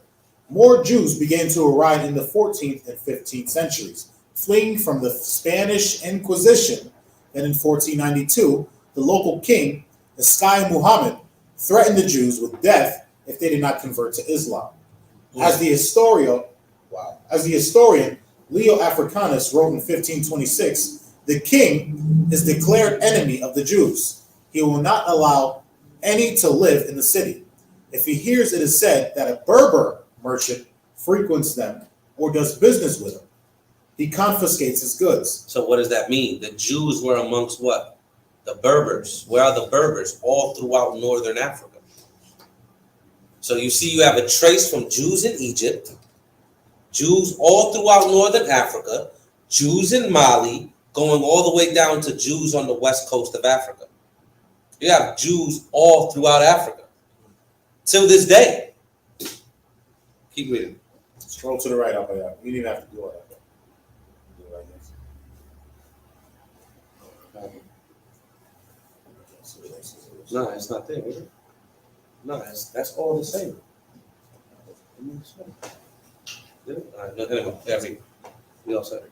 More Jews began to arrive in the 14th and 15th centuries, fleeing from the Spanish Inquisition. And in 1492, the local king, Eskai Muhammad, threatened the Jews with death if they did not convert to Islam. As the historian Leo Africanus wrote in 1526, the king is declared enemy of the Jews. He will not allow any to live in the city. If he hears it is said that a Berber merchant frequents them or does business with them, he confiscates his goods. So what does that mean? The Jews were amongst what? The Berbers. Where are the Berbers? All throughout northern Africa. So you see, you have a trace from Jews in Egypt, Jews all throughout northern Africa, Jews in Mali, going all the way down to Jews on the west coast of Africa. You have Jews all throughout Africa. Till this day. Keep reading. Scroll to the right up there. You didn't even have to do all that. No, it's not there, is it? No, that's all the same. Yeah. All right, no, anyway, yeah, we all said it.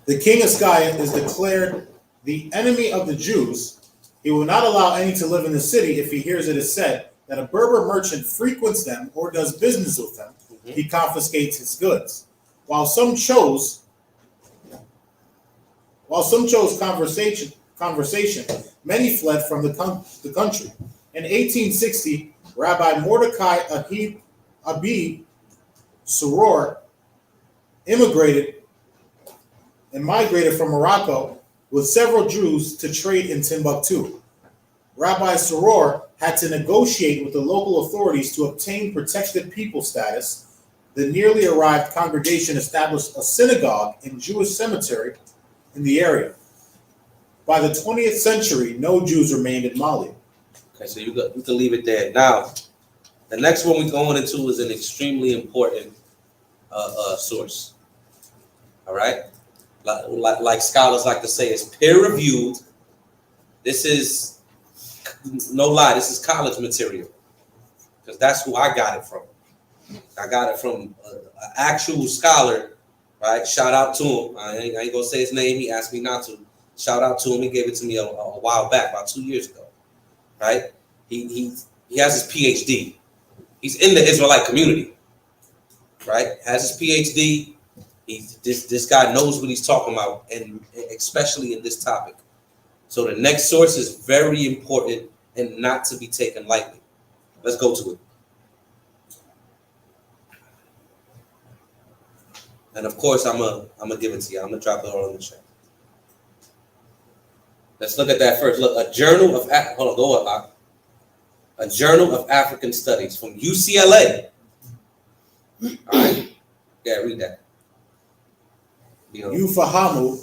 The king of Skye is declared the enemy of the Jews. He will not allow any to live in the city if he hears it is said that a Berber merchant frequents them or does business with them. He confiscates his goods. While some chose conversation, many fled from the country. In 1860, Rabbi Mordecai Abi Soror migrated from Morocco with several Jews to trade in Timbuktu. Rabbi Soror had to negotiate with the local authorities to obtain protected people status. The nearly arrived congregation established a synagogue and Jewish cemetery in the area. By the 20th century, no Jews remained in Mali. Okay, so you can leave it there. Now, the next one we're going into is an extremely important source. All right? Like scholars like to say, it's peer-reviewed. This is, no lie, this is college material. Because that's who I got it from. I got it from an actual scholar, right? Shout out to him. I ain't going to say his name. He asked me not to. Shout out to him. He gave it to me a while back, about 2 years ago, right? He has his PhD. He's in the Israelite community, right? Has his PhD. This guy knows what he's talking about, and especially in this topic. So the next source is very important and not to be taken lightly. Let's go to it. And of course, I'm gonna give it to you. I'm gonna drop it all in the chat. Let's look at that first. Look, a journal of a journal of African Studies from UCLA. All right, yeah, read that. Ufahamu,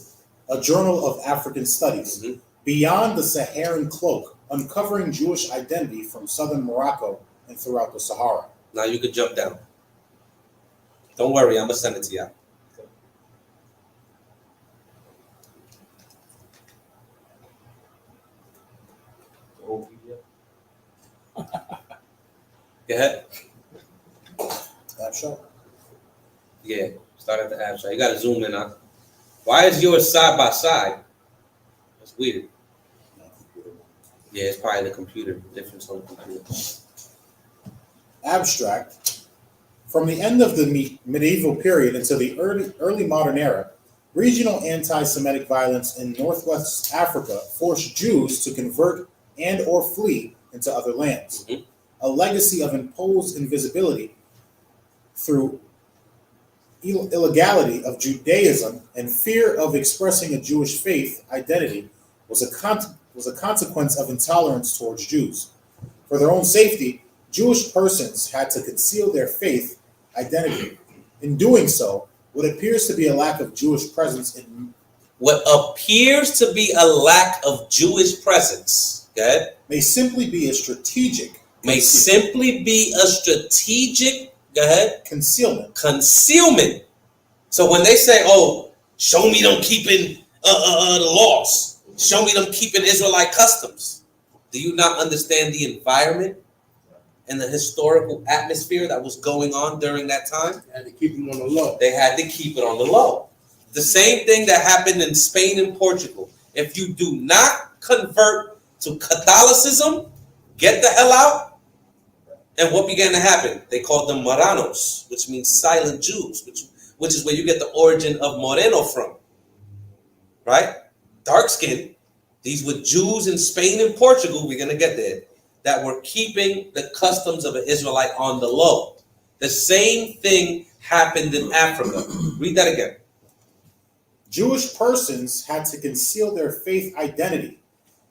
a journal of African Studies. Mm-hmm. Beyond the Saharan cloak, uncovering Jewish identity from southern Morocco and throughout the Sahara. Now you could jump down. Don't worry, I'm gonna send it to you. Go ahead. Abstract? Yeah, start at the abstract. You gotta zoom in on. Why is yours side by side? That's weird. Yeah, it's probably the computer difference on the computer. Abstract. From the end of the medieval period until the early modern era, regional anti-Semitic violence in Northwest Africa forced Jews to convert and or flee into other lands. Mm-hmm. A legacy of imposed invisibility through illegality of Judaism and fear of expressing a Jewish faith identity was a consequence of intolerance towards Jews. For their own safety, Jewish persons had to conceal their faith identity. In doing so, what appears to be a lack of Jewish presence in What appears to be a lack of Jewish presence, okay, may simply be a strategic go ahead, concealment. So when they say, "Oh, show me them keeping the laws, show me them keeping Israelite customs," do you not understand the environment and the historical atmosphere that was going on during that time? Had to keep them on the low. They had to keep it on the low. The same thing that happened in Spain and Portugal. If you do not convert to Catholicism, get the hell out. And what began to happen? They called them Moranos, which means silent Jews, which is where you get the origin of Moreno from. Right? Dark skin. These were Jews in Spain and Portugal, we're going to get there, that were keeping the customs of an Israelite on the low. The same thing happened in Africa. Read that again. Jewish persons had to conceal their faith identity.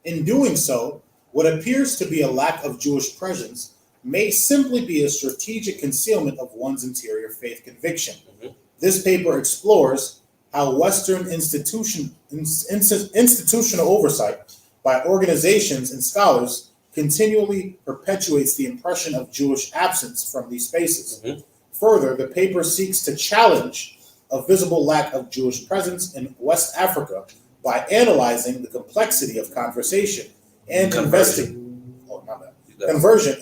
In doing so, what appears to be a lack of Jewish presence may simply be a strategic concealment of one's interior faith conviction. Mm-hmm. This paper explores how Western institutional oversight by organizations and scholars continually perpetuates the impression of Jewish absence from these spaces. Mm-hmm. Further, the paper seeks to challenge a visible lack of Jewish presence in West Africa by analyzing the complexity of conversation and conversion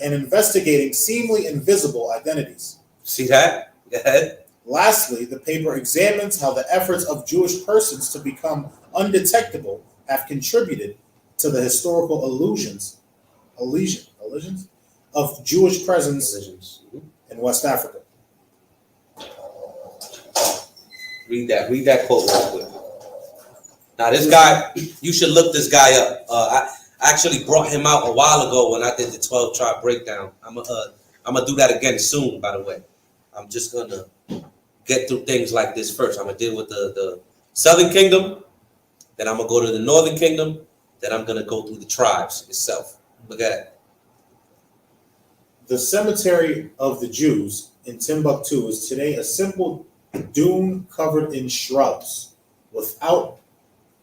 and investigating seemingly invisible identities. See that? Go ahead. Lastly, the paper examines how the efforts of Jewish persons to become undetectable have contributed to the historical illusions of Jewish presence in West Africa. Read that quote real quick. Now, this guy, you should look this guy up. I actually brought him out a while ago when I did the 12 tribe breakdown. I'm gonna do that again soon, by the way. I'm just gonna get through things like this first. I'm gonna deal with the Southern Kingdom, then I'm gonna go to the Northern Kingdom, then I'm gonna go through the tribes itself. Look at it. The cemetery of the Jews in Timbuktu is today a simple dune covered in shrubs without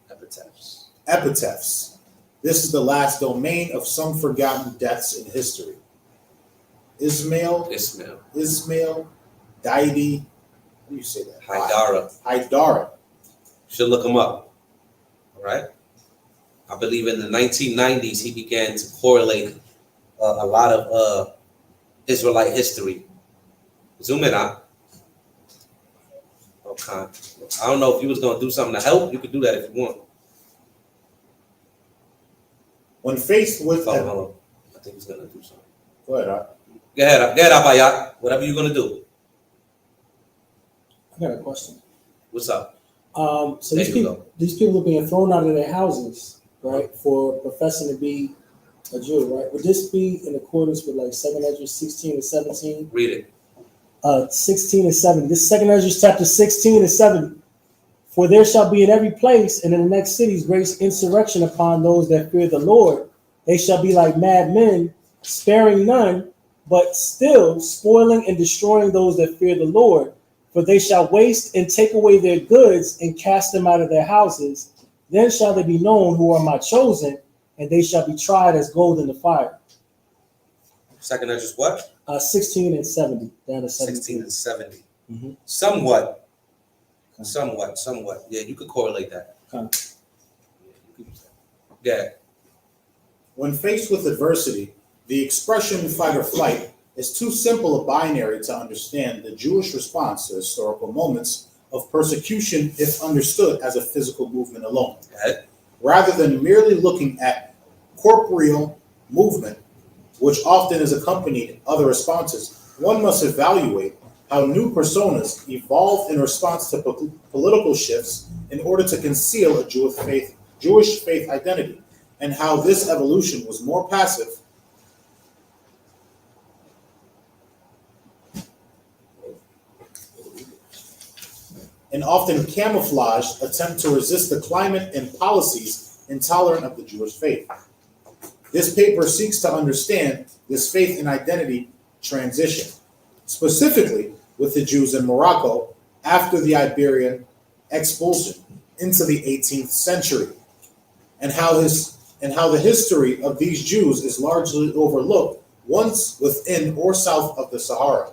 epitaphs. This is the last domain of some forgotten deaths in history. Ismail, Daidi, how do you say that? Haidara. Should look him up. All right. I believe in the 1990s he began to correlate a lot of Israelite history. Zoom in on. Okay. I don't know if you was gonna do something to help. You could do that if you want. When faced with, hold on. I think he's gonna do something. Go ahead. Go ahead, Abayat. Whatever you're gonna do. I got a question. What's up? So these people are being thrown out of their houses, right, for professing to be a Jew, right? Would this be in accordance with like 2 Ezra 16 and 17? Read it. 16 and 70. This is 2 Ezra chapter 16 and 70. For there shall be in every place and in the next cities great insurrection upon those that fear the Lord. They shall be like mad men, sparing none, but still spoiling and destroying those that fear the Lord. For they shall waste and take away their goods and cast them out of their houses. Then shall they be known who are my chosen, and they shall be tried as gold in the fire. 2 Ezra what? 16 and 70. Down to 17. 16 and 70. Mm-hmm. Somewhat. Yeah, you could correlate that. Yeah. When faced with adversity, the expression fight or flight is too simple a binary to understand the Jewish response to historical moments of persecution if understood as a physical movement alone. Rather than merely looking at corporeal movement, which often is accompanied other responses, one must evaluate how new personas evolved in response to political shifts in order to conceal a Jewish faith identity, and how this evolution was more passive and often camouflaged attempt to resist the climate and policies intolerant of the Jewish faith. This paper seeks to understand this faith and identity transition, specifically with the Jews in Morocco after the Iberian expulsion into the 18th century, and how the history of these Jews is largely overlooked once within or south of the Sahara.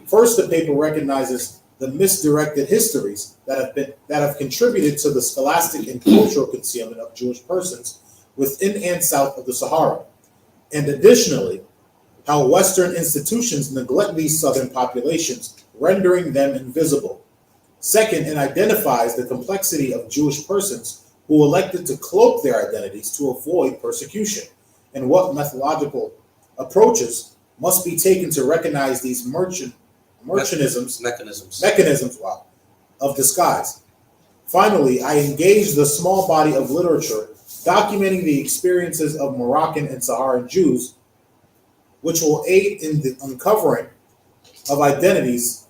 First, the paper recognizes the misdirected histories that have contributed to the scholastic and cultural concealment of Jewish persons within and south of the Sahara, and additionally, how Western institutions neglect these southern populations, rendering them invisible. Second, it identifies the complexity of Jewish persons who elected to cloak their identities to avoid persecution, and what methodological approaches must be taken to recognize these mechanisms of disguise. Finally, I engaged the small body of literature documenting the experiences of Moroccan and Saharan Jews, which will aid in the uncovering of identities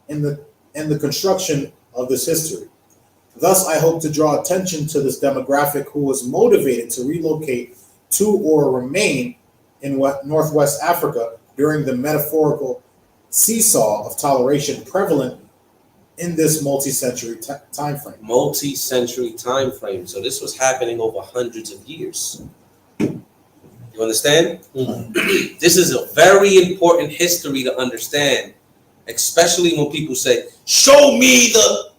in the construction of this history. Thus, I hope to draw attention to this demographic who was motivated to relocate to or remain in Northwest Africa during the metaphorical seesaw of toleration prevalent in this multi-century time frame. Multi-century time frame. So this was happening over hundreds of years. You understand? Mm-hmm. This is a very important history to understand, especially when people say, show me the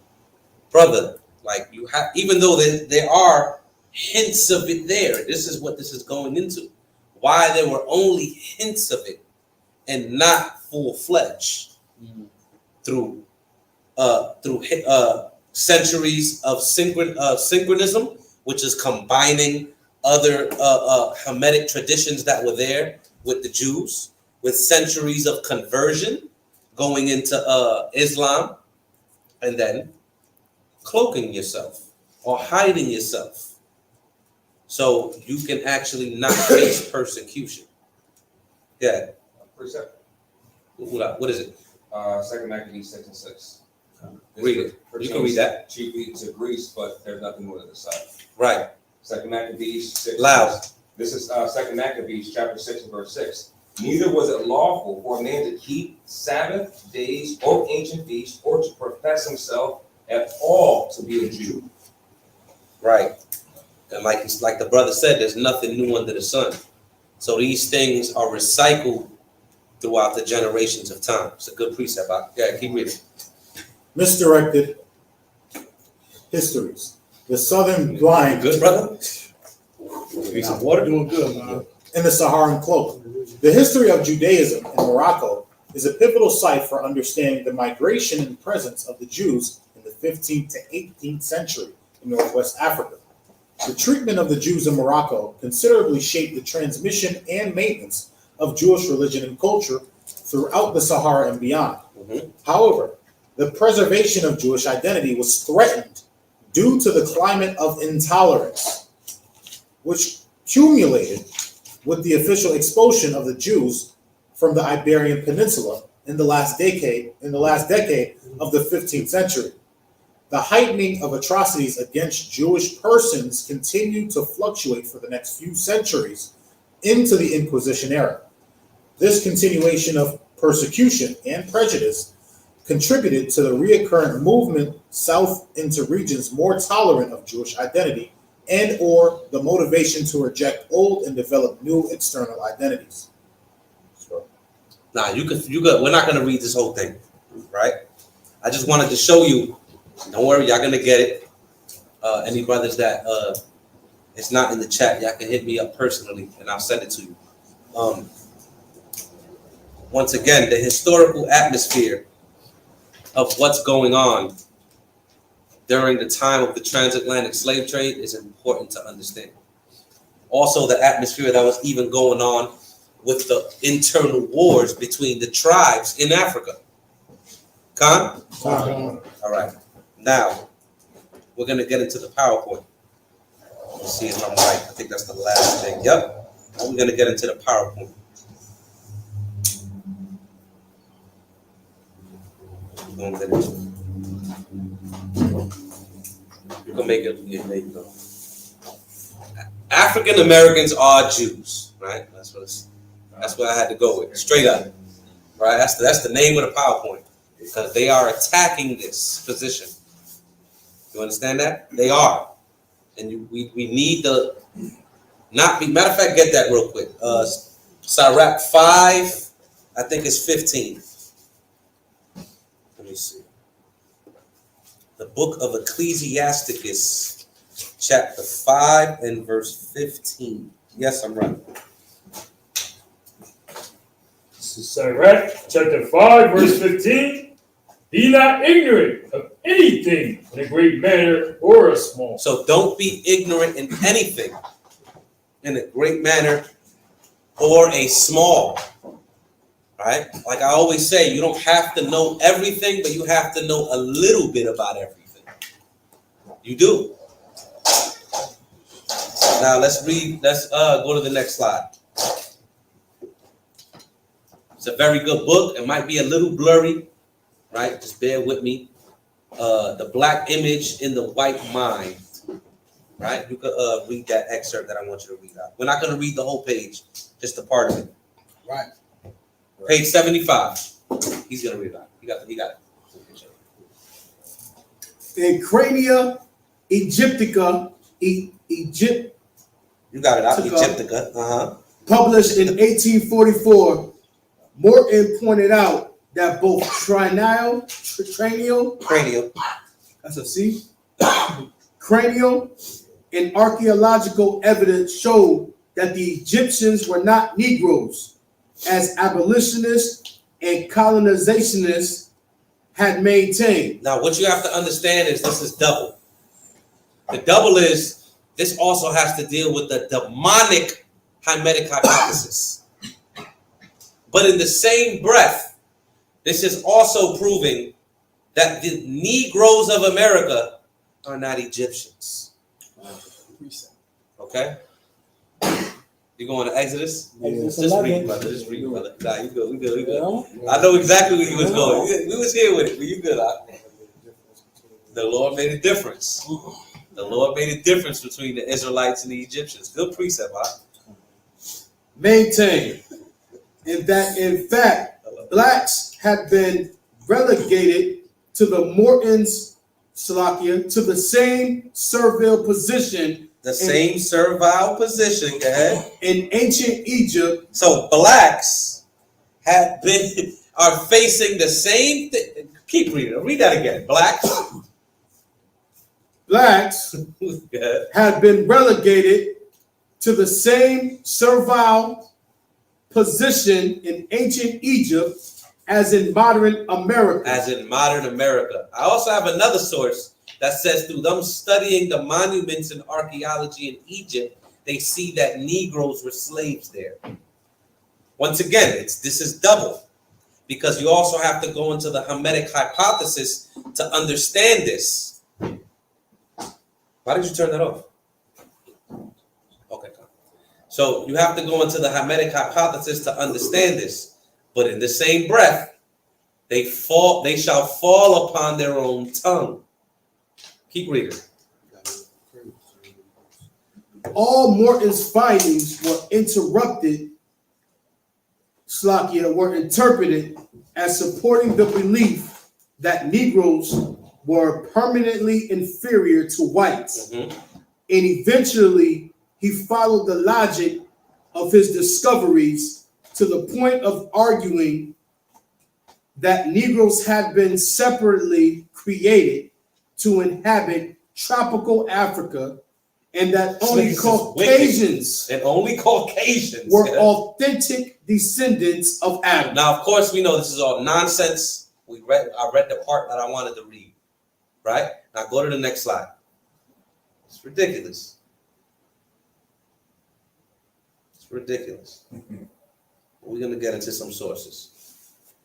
brother. Like you have, even though there are hints of it there. This is what this is going into. Why there were only hints of it and not full-fledged through centuries of synchronism, which is combining other Hamitic traditions that were there with the Jews, with centuries of conversion going into Islam, and then cloaking yourself or hiding yourself so you can actually not face persecution. Yeah. Precept. What is it? 2 Maccabees 6 and 6. Read it. You can read that. Chiefly to Greece, but there's nothing more to the side. Right. 2 Maccabees 6. Loud. This is 2 Maccabees chapter 6 and verse 6. Neither was it lawful for a man to keep Sabbath days or ancient feasts or to profess himself at all to be a Jew. Right. And like the brother said, there's nothing new under the sun. So these things are recycled throughout the generations of time. It's a good precept. Yeah, keep reading. Misdirected histories. The southern blind. Good, brother? Need some water? Doing good, man. In the Saharan cloak. The history of Judaism in Morocco is a pivotal site for understanding the migration and presence of the Jews in the 15th to 18th century in Northwest Africa. The treatment of the Jews in Morocco considerably shaped the transmission and maintenance of Jewish religion and culture throughout the Sahara and beyond. However, the preservation of Jewish identity was threatened due to the climate of intolerance, which culminated with the official expulsion of the Jews from the Iberian Peninsula in the last decade of the 15th century. The heightening of atrocities against Jewish persons continued to fluctuate for the next few centuries into the Inquisition era. This continuation of persecution and prejudice contributed to the recurrent movement south into regions more tolerant of Jewish identity and or the motivation to reject old and develop new external identities. Nah, you could. We're not gonna read this whole thing, right? I just wanted to show you. Don't worry, y'all gonna get it. Any brothers that it's not in the chat, y'all can hit me up personally, and I'll send it to you. Once again, the historical atmosphere of what's going on during the time of the transatlantic slave trade is important to understand. Also, the atmosphere that was even going on with the internal wars between the tribes in Africa. Khan? All right. Now, we're going to get into the PowerPoint. Let's see if I'm right. I think that's the last thing. Yep. Now we're going to get into the PowerPoint. We're going to get into it. You can make it. Yeah, there you go. African Americans are Jews, right? That's what I had to go with, straight up, right? That's the name of the PowerPoint, because they are attacking this position. You understand that? They are, and we need to not be. Matter of fact, get that real quick. Sirach 5, I think it's 15. Let me see. The book of Ecclesiasticus, chapter 5 and verse 15. Yes, I'm right. This is Sirach, chapter 5, verse 15. Be not ignorant of anything in a great manner or a small. So don't be ignorant in anything in a great manner or a small. Right? Like I always say, you don't have to know everything, but you have to know a little bit about everything. You do. Now let's read. Let's go to the next slide. It's a very good book. It might be a little blurry, right? Just bear with me. The black image in the white mind, right? You could read that excerpt that I want you to read out. We're not going to read the whole page, just a part of it. Right. Page 75. He's going to read it out. He got it. In Crania Egyptica, Egypt. You got it out. Egyptica. Published in 1844, Morton pointed out that both cranial, Cranial. that's a C, Cranial and archaeological evidence showed that the Egyptians were not Negroes, as abolitionists and colonizationists had maintained. Now, what you have to understand is this is double. The double is this also has to deal with the demonic Hamitic hypothesis. But in the same breath, this is also proving that the Negroes of America are not Egyptians. Okay? You going to Exodus? Exodus Just 11. read, brother. Just read, brother. Nah, you good. We good. We good. I know exactly where you was going. We was here with it, but you good. The Lord made a difference. The Lord made a difference between the Israelites and the Egyptians. Good precept, huh? Maintained. And that, in fact, blacks had been relegated to the Morton's, Salakia, to the same servile position. The same servile position, go ahead. In ancient Egypt. So blacks are facing the same thing. Keep reading. Read that again. Blacks had been relegated to the same servile position in ancient Egypt as in modern America. I also have another source that says through them studying the monuments and archaeology in Egypt, they see that Negroes were slaves there. Once again, this is double, because you also have to go into the Hamitic hypothesis to understand this. Why did you turn that off? Okay. So you have to go into the Hamitic hypothesis to understand this. But in the same breath, they shall fall upon their own tongue. Keep reading. All Morton's findings were interpreted as supporting the belief that Negroes were permanently inferior to whites. And eventually, he followed the logic of his discoveries to the point of arguing that Negroes had been separately created to inhabit tropical Africa, and that only Caucasians were authentic descendants of Adam. Now, of course, we know this is all nonsense. I read the part that I wanted to read. Right? Now go to the next slide. It's ridiculous. It's ridiculous. We're going to get into some sources.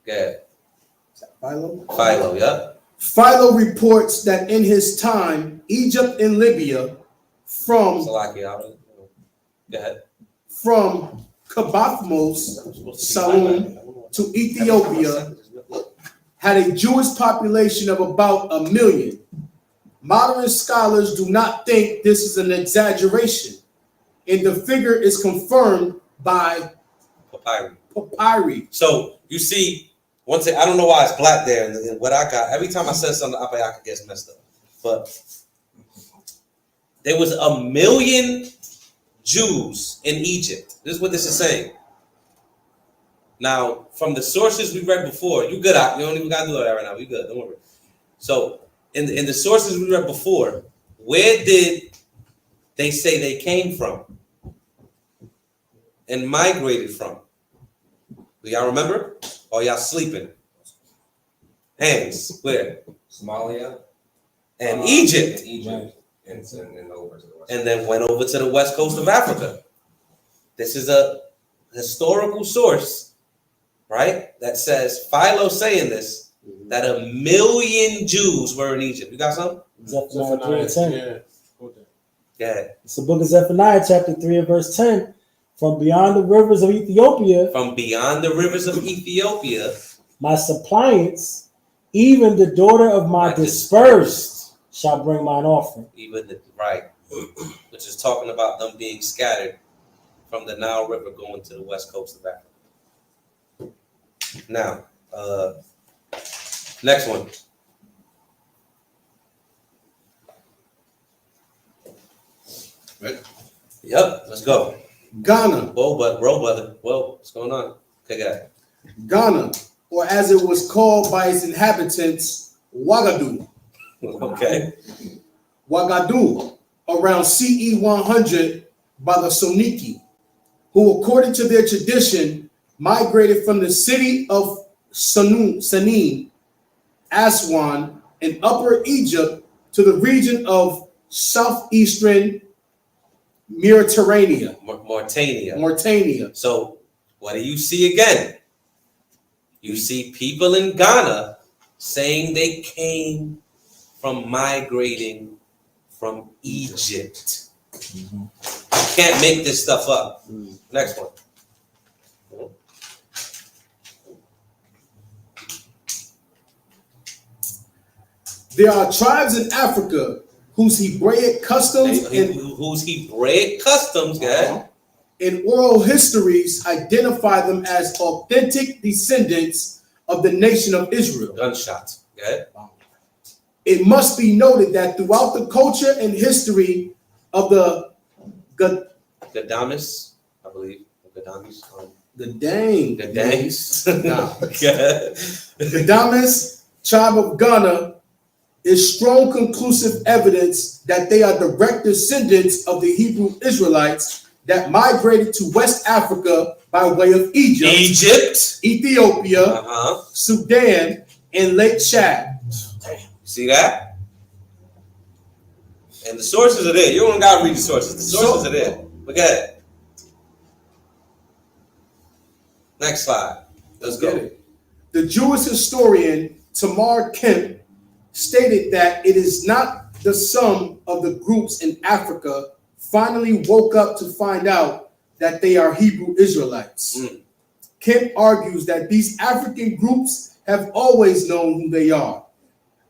Go ahead. Philo, yeah. Philo reports that in his time, Egypt and Libya, from Kabathmos, Salom, to Ethiopia, had a Jewish population of about 1 million. Modern scholars do not think this is an exaggeration, and the figure is confirmed by papyri. So you see, once I don't know why it's black there, and what I got, every time I said something, I gets messed up. But there was 1 million Jews in Egypt. This is what this is saying. Now, from the sources we read before, you good, you don't even got to do that right now. We good, don't worry. So, in the sources we read before, where did they say they came from and migrated from? Do y'all remember? Or y'all sleeping? Hands, where? Somalia. And Egypt. Egypt. And over to the west. And then went over to the west coast of Africa. This is a historical source, right? That says, Philo saying this, that 1 million Jews were in Egypt. You got something? Zephaniah 3 and 10. Yeah. It's the book of Zephaniah, chapter 3 and verse 10. From beyond the rivers of Ethiopia. From beyond the rivers of Ethiopia. My suppliants, even the daughter of my dispersed, shall bring mine offering. Right. Which is talking about them being scattered from the Nile River going to the west coast of Africa. Now, next one. Right. Yep, let's go. Ghana. Whoa, brother. Whoa, what's going on? Okay, guy. Ghana, or as it was called by its inhabitants, Ouagadougou. Okay. Ouagadougou around CE 100 by the Soniki, who, according to their tradition, migrated from the city of Sanin, Aswan, in Upper Egypt to the region of southeastern Mauritania. So what do you see again? You see people in Ghana saying they came from migrating from Egypt. You can't make this stuff up. Next one. There are tribes in Africa whose Hebraic customs and oral histories identify them as authentic descendants of the nation of Israel. Gunshot. Okay. It must be noted that throughout the culture and history of the Gadamis, I believe. Gadamis. Gadamis tribe of Ghana is strong conclusive evidence that they are direct descendants of the Hebrew Israelites that migrated to West Africa by way of Egypt, Ethiopia, Sudan, and Lake Chad. See that? And the sources are there. You don't gotta read the sources. The sources are there. Look at it. Next slide. Let's go. The Jewish historian Tamar Kemp stated that it is not the sum of the groups in Africa finally woke up to find out that they are Hebrew Israelites. Kemp argues that these African groups have always known who they are.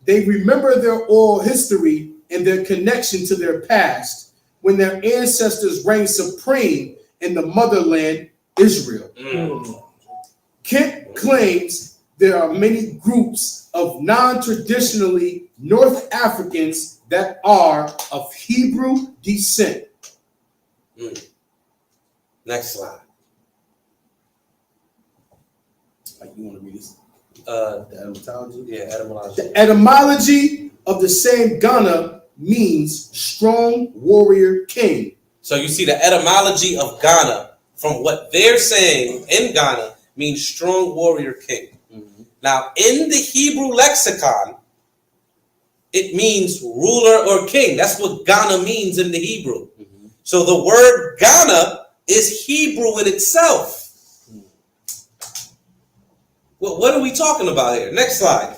They remember their oral history and their connection to their past when their ancestors reigned supreme in the motherland, Israel. Kemp claims there are many groups of non-traditionally North Africans that are of Hebrew descent. Next slide. You want to read this? The etymology? Yeah, etymology. The etymology of the same Ghana means strong warrior king. So you see the etymology of Ghana from what they're saying in Ghana means strong warrior king. Now, in the Hebrew lexicon, it means ruler or king. That's what Ghana means in the Hebrew. So the word Ghana is Hebrew in itself. Well, what are we talking about here? Next slide.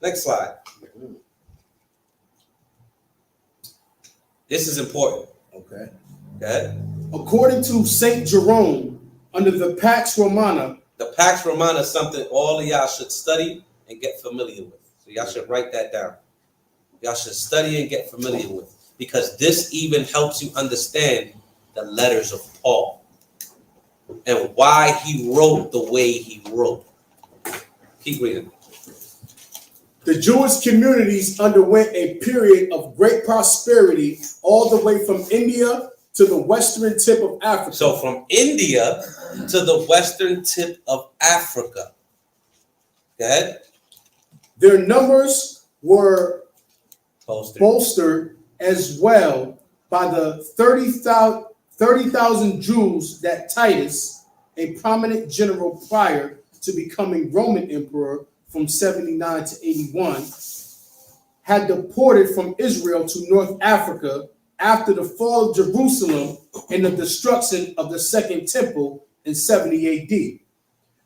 Next slide. This is important. Okay. Okay. According to St. Jerome, under the Pax Romana, the Pax Romana is something all of y'all should study and get familiar with. So y'all should write that down. Y'all should study and get familiar with, because this even helps you understand the letters of Paul and why he wrote the way he wrote. Keep reading. The Jewish communities underwent a period of great prosperity all the way from India to the western tip of Africa. So from India to the western tip of Africa. Okay? Their numbers were bolstered as well by the 30,000 Jews that Titus, a prominent general prior to becoming Roman emperor from 79 to 81, had deported from Israel to North Africa after the fall of Jerusalem and the destruction of the Second Temple in 70 AD.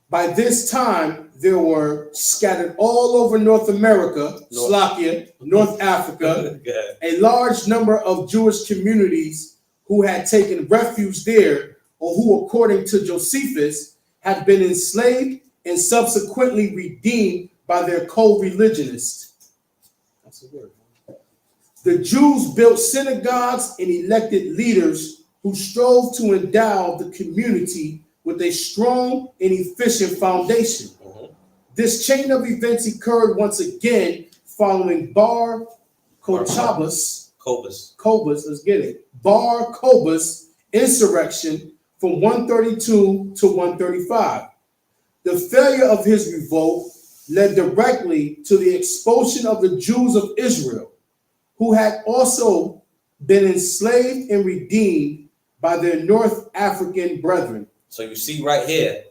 By this time, there were scattered all over North America, Slovakia, North Africa, a large number of Jewish communities who had taken refuge there, or who, according to Josephus, had been enslaved and subsequently redeemed by their co-religionists. That's a word. The Jews built synagogues and elected leaders who strove to endow the community with a strong and efficient foundation. This chain of events occurred once again following Bar Kokhba's Bar Kokhba's insurrection from 132 to 135. The failure of his revolt led directly to the expulsion of the Jews of Israel, who had also been enslaved and redeemed by their North African brethren. So you see right here,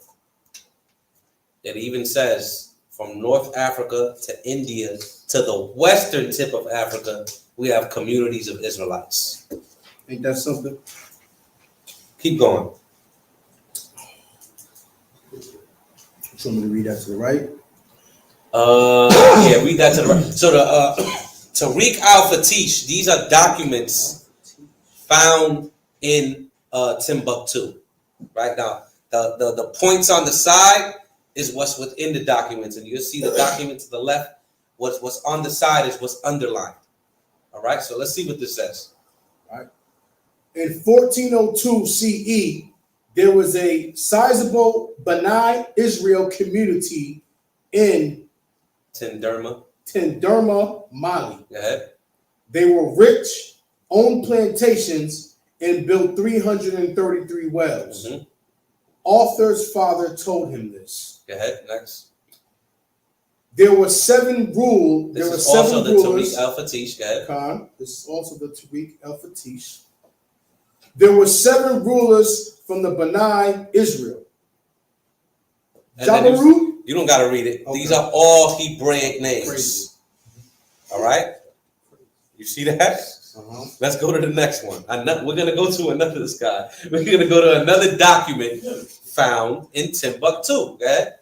it even says from North Africa to India to the western tip of Africa, we have communities of Israelites. Ain't that something? Keep going. You want me to read that to the right? Yeah, read that to the right. So the Tariq al-Fatish, these are documents found in Timbuktu. Right now, the points on the side is what's within the documents, and you'll see the document to the left. What's on the side is what's underlined. All right, so let's see what this says. All right. In 1402 CE, there was a sizable Bani Israel community in Tenderma, Mali. Go ahead. They were rich, owned plantations, and built 333 wells. Mm-hmm. Author's father told him this. Go ahead. Next. There were seven rulers. This is also the Tariq al-Fatish. Go ahead. Khan. This is also the Tariq al-Fatish. There were seven rulers from the Bani Israel. Jabarut. You don't got to read it. Okay. These are all Hebraic names. Crazy. All right. You see that? Uh-huh. Let's go to the next one. We're going to go to another guy. We're going to go to another document found in Timbuktu. Go ahead.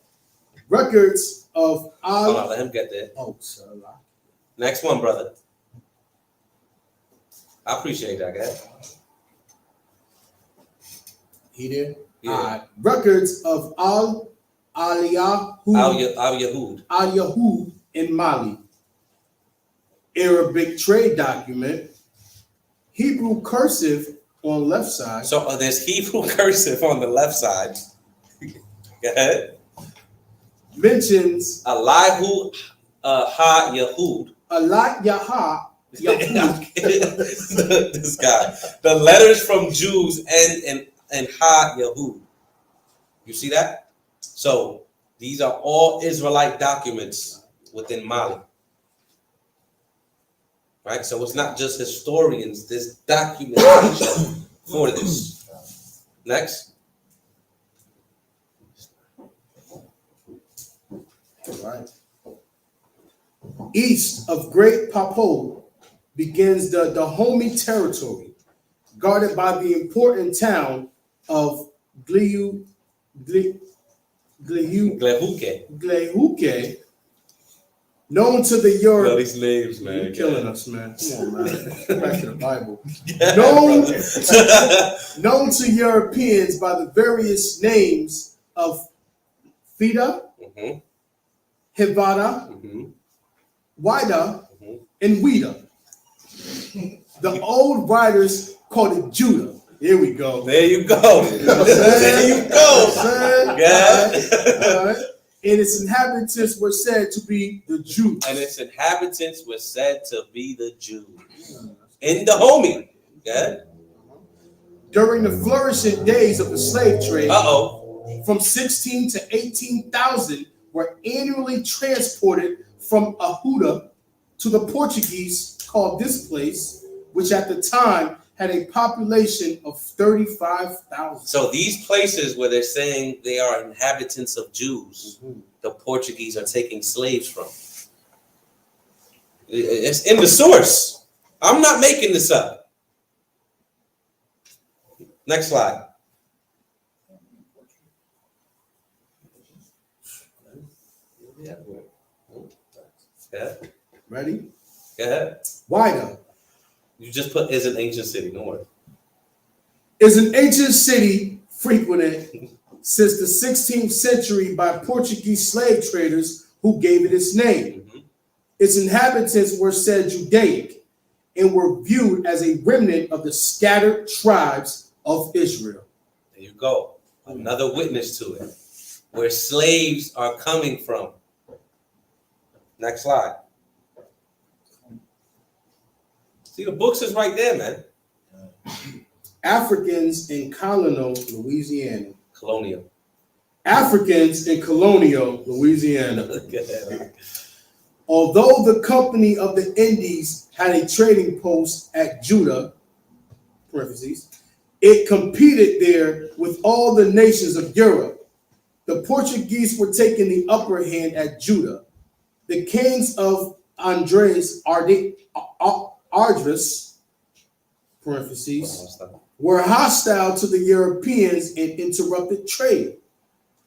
Records of Hold on, let him get there. Next one, brother. I appreciate that, guy. He did? Yeah. Records of Al-Yahud in Mali. Arabic trade document. Hebrew cursive on left side. So there's Hebrew cursive on the left side. Go ahead. Mentions Elihu Ha-Yahud. This guy. The letters from Jews end in Ha-Yahud. You see that? So these are all Israelite documents within Mali. Right? So it's not just historians, there's documentation for this. Next. Right. East of Great Papo begins the Dahomey territory, guarded by the important town of Glehuke, known to the Europe. These names, man. You're killing us, man. Come on, man. Back to the Bible. Known to Europeans by the various names of Fida, Mm-hmm. Hivada, Mm-hmm. Wida, Mm-hmm. and Wida. The old writers called it Judah. Here we go. There you go. There you go. Yeah. All right. And its inhabitants were said to be the Jews. And its inhabitants were said to be the Jews. In the homie. Yeah. During the flourishing days of the slave trade, Uh-oh. from 16 to 18,000 were annually transported from Ahuda to the Portuguese called this place, which at the time had a population of 35,000. So these places where they're saying they are inhabitants of Jews, the Portuguese are taking slaves from. It's in the source. I'm not making this up. Next slide. Yeah. Ready? Go ahead. Wida You just put is an ancient city. Don't worry. is an ancient city frequented since the 16th century by Portuguese slave traders who gave it its name. Mm-hmm. Its inhabitants were said Judaic and were viewed as a remnant of the scattered tribes of Israel. There you go. Another witness to it. Where slaves are coming from. Next slide. See, the books is right there, man. Africans in colonial Louisiana. Colonial. Africans in colonial Louisiana. Although the company of the Indies had a trading post at Judah, parentheses, it competed there with all the nations of Europe. The Portuguese were taking the upper hand at Judah. The kings of Andres Ardris, parentheses, were hostile to the Europeans and interrupted trade.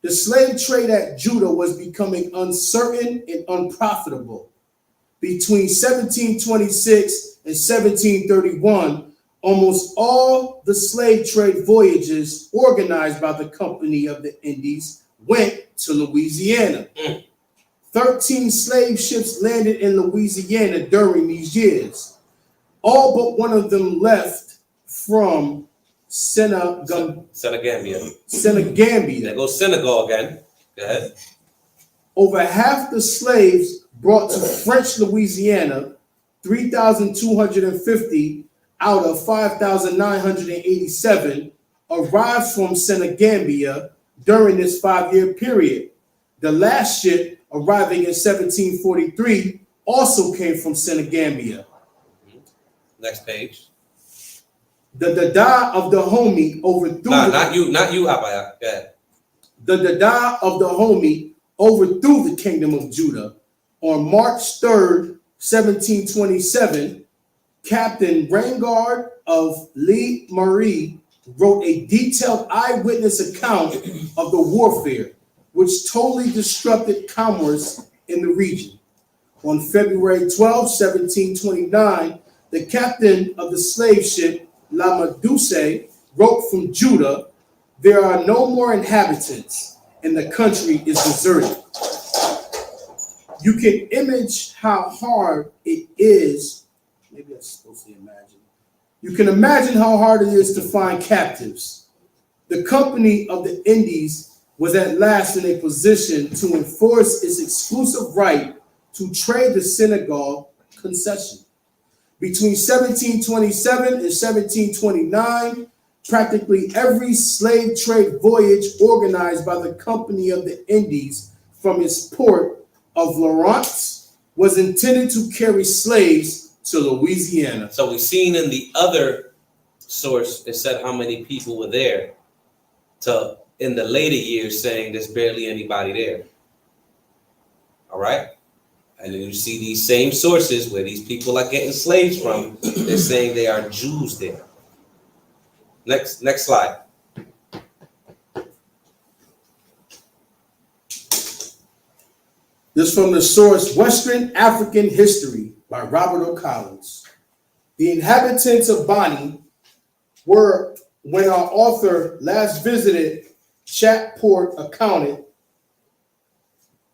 The slave trade at Judah was becoming uncertain and unprofitable. Between 1726 and 1731, almost all the slave trade voyages organized by the Company of the Indies went to Louisiana. 13 slave ships landed in Louisiana during these years. All but one of them left from Senegambia. There goes Senegal again. Go ahead. Over half the slaves brought to French Louisiana, 3,250 out of 5,987, arrived from Senegambia during this 5-year period. The last ship, arriving in 1743, also came from Senegambia. Next page. The Dada of the Homie overthrew. Not you, Abaya. Go ahead. The Dada of the Homie overthrew the kingdom of Judah. On March 3rd, 1727, Captain Rangard of Lee Marie wrote a detailed eyewitness account of the warfare, which totally disrupted commerce in the region. On February 12, 1729, the captain of the slave ship La Medusa wrote from Judah, "There are no more inhabitants, and the country is deserted." You can image how hard it is. Maybe that's supposed to imagine. You can imagine how hard it is to find captives. The Company of the Indies was at last in a position to enforce its exclusive right to trade the Senegal concession. Between 1727 and 1729, practically every slave trade voyage organized by the Company of the Indies from its port of Lawrence was intended to carry slaves to Louisiana. So we've seen in the other source, it said how many people were there, to in the later years saying there's barely anybody there. All right? And then you see these same sources where these people are getting slaves from, they're saying they are Jews there. Next slide. This from the source Western African History by Robert O. Collins. The inhabitants of Bani were, when our author last visited Chatport, accounted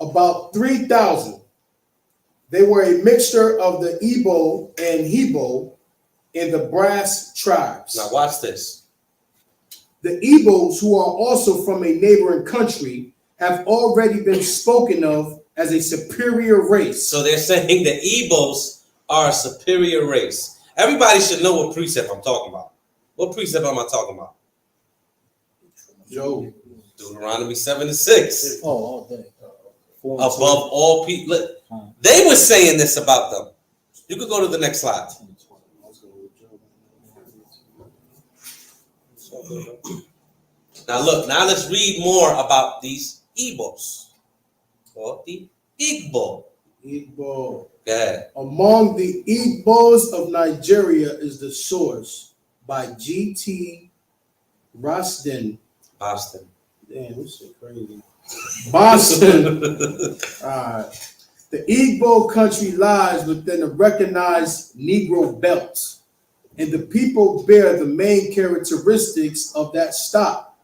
about 3,000. They were a mixture of the Igbo and Hebo and the Brass tribes. Now watch this. The Igbos, who are also from a neighboring country, have already been spoken of as a superior race. So they're saying the Igbos are a superior race. Everybody should know what precept I'm talking about. What precept am I talking about? Job. Deuteronomy 7:6. Oh, all day. Above all people. They were saying this about them. You could go to the next slide. Now look, now let's read more about these Igbos. Or the Igbo. Igbo. Go ahead. Among the Igbos of Nigeria is the source by G.T. Boston. Damn, this shit crazy. Boston. The Igbo country lies within a recognized Negro belt, and the people bear the main characteristics of that stock.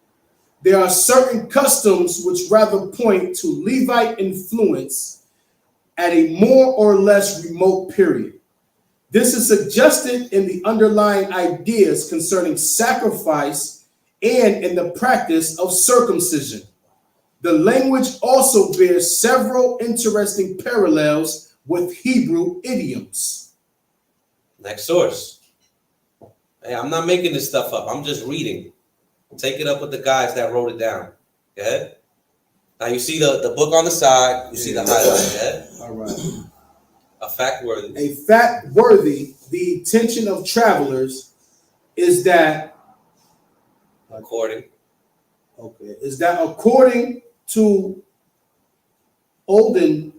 There are certain customs which rather point to Levite influence at a more or less remote period. This is suggested in the underlying ideas concerning sacrifice and in the practice of circumcision. The language also bears several interesting parallels with Hebrew idioms. Next source. Hey, I'm not making this stuff up. I'm just reading. Take it up with the guys that wrote it down. Go ahead. Now you see the book on the side. You see the highlight. Go ahead. All right. A fact worthy. A fact worthy, the intention of travelers is that According. According to Oldendorf,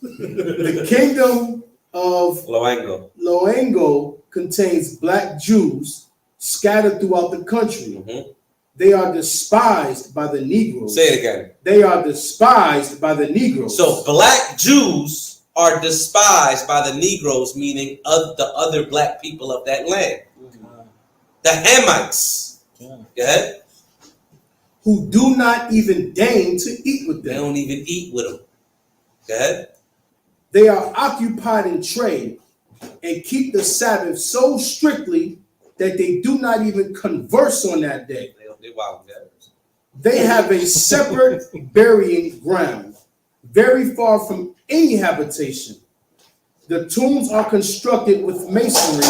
the kingdom of Loango contains black Jews scattered throughout the country. Mm-hmm. They are despised by the Negroes. Say it again. They are despised by the Negroes. So black Jews are despised by the Negroes, meaning of the other black people of that land. The Hamites. Go ahead. Who do not even deign to eat with them. They don't even eat with them. Go ahead. They are occupied in trade and keep the Sabbath so strictly that they do not even converse on that day. They wild. They have a separate burying ground, very far from any habitation. The tombs are constructed with masonry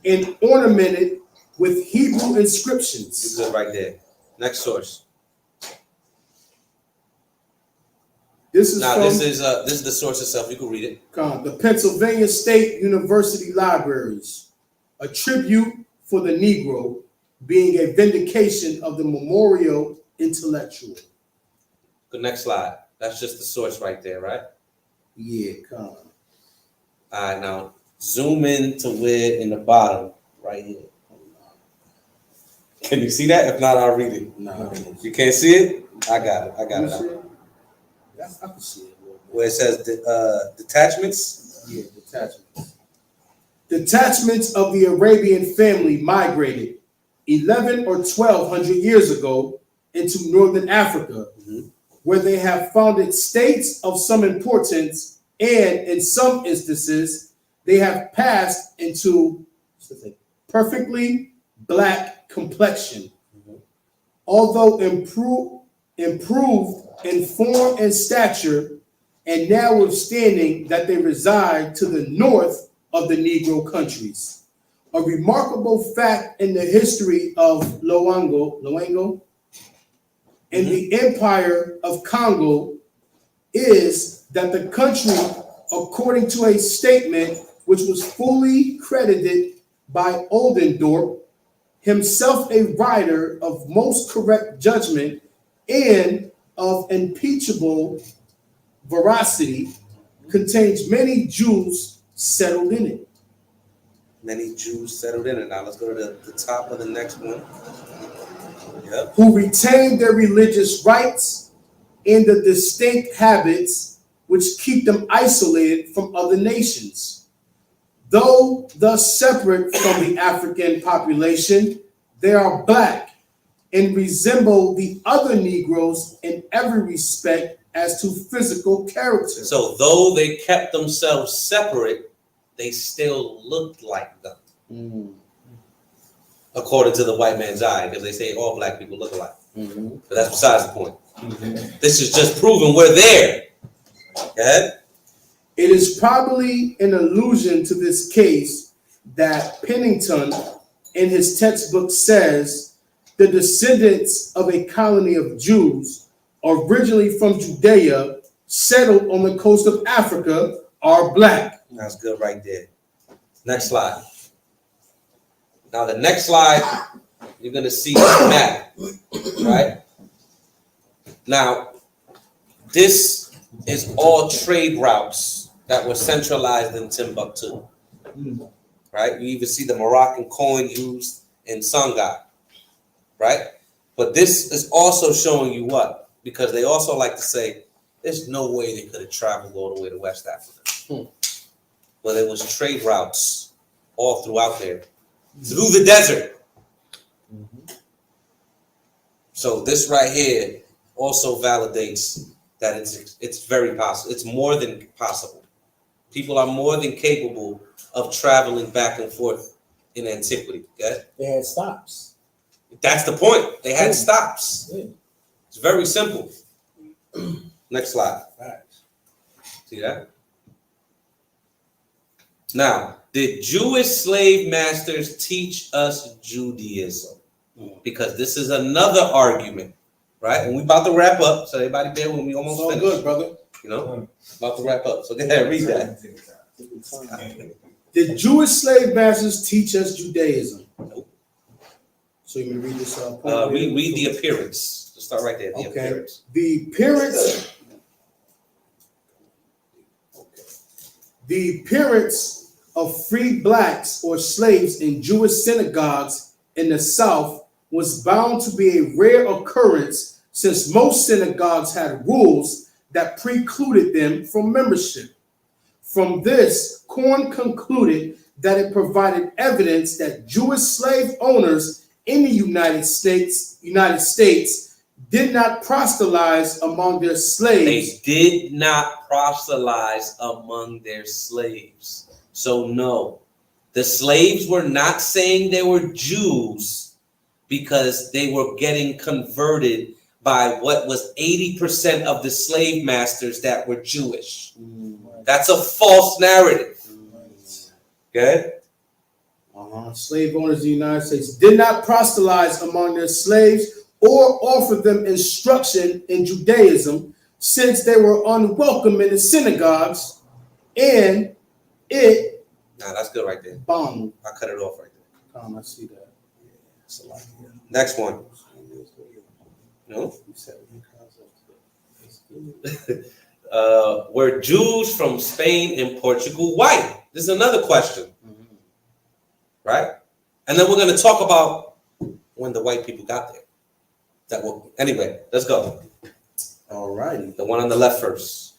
and ornamented with Hebrew inscriptions. You're good right there. Next source. This is the source itself. You can read it. The Pennsylvania State University Libraries. A tribute for the Negro, being a vindication of the memorial intellectual. Good. Next slide. That's just the source right there, right? Yeah, come on. All right, now zoom in to where in the bottom, right here. Can you see that? If not, I'll read it. No. You can't see it? I got it. I can see it. Where it says detachments? Yeah, detachments. Detachments of the Arabian family migrated 11 or 1200 years ago into northern Africa, where they have founded states of some importance, and in some instances, they have passed into perfectly black complexion. Although improved in form and stature, and now withstanding that they reside to the north of the Negro countries. A remarkable fact in the history of Loango and the Empire of Congo is that the country, according to a statement which was fully credited by Oldendorf, himself a writer of most correct judgment and of impeachable veracity, contains many Jews settled in it. Many Jews settled in it. Now let's go to the top of the next one. Yep. Who retain their religious rights and the distinct habits which keep them isolated from other nations. Though thus separate from the African population, they are black and resemble the other Negroes in every respect as to physical character. So though they kept themselves separate, they still looked like them. According to the white man's eye, because they say all black people look alike. But that's besides the point. This is just proving we're there. Okay? It is probably an allusion to this case that Pennington in his textbook says the descendants of a colony of Jews originally from Judea settled on the coast of Africa are black. That's good right there. Next slide. Now the next slide, you're going to see the map, right? Now, this is all trade routes that were centralized in Timbuktu, right? You even see the Moroccan coin used in Songhai, right? But this is also showing you what? Because they also like to say, there's no way they could have traveled all the way to West Africa. Well, there was trade routes all throughout there, through the desert. So this right here also validates that it's very possible. It's more than possible. People are more than capable of traveling back and forth in antiquity. Okay? They had stops. That's the point. They had stops. Yeah. It's very simple. Next slide. See that? Now, did Jewish slave masters teach us Judaism? Because this is another argument, right? And we about to wrap up, so everybody bear with me. Almost It's all finished. good, brother. You know, about to wrap up. So go ahead, read that. Did Jewish slave masters teach us Judaism? Nope. So you want me to read this? Read the appearance. Let's start right there. The Okay. appearance. The appearance of free blacks or slaves in Jewish synagogues in the South was bound to be a rare occurrence, since most synagogues had rules that precluded them from membership. From this, Korn concluded that it provided evidence that Jewish slave owners in the United States did not proselytize among their slaves. They did not proselytize among their slaves. So no, the slaves were not saying they were Jews because they were getting converted by what was 80% of the slave masters that were Jewish. That's a false narrative. Okay? Slave owners in the United States did not proselytize among their slaves or offer them instruction in Judaism, since they were unwelcome in the synagogues, and it. Nah, that's good right there. Bomb. I cut it off right there. I see that. It's a lot here. Next one. No? Were Jews from Spain and Portugal white? This is another question. Right? And then we're going to talk about when the white people got there. Anyway, let's go. All righty. The one on the left first.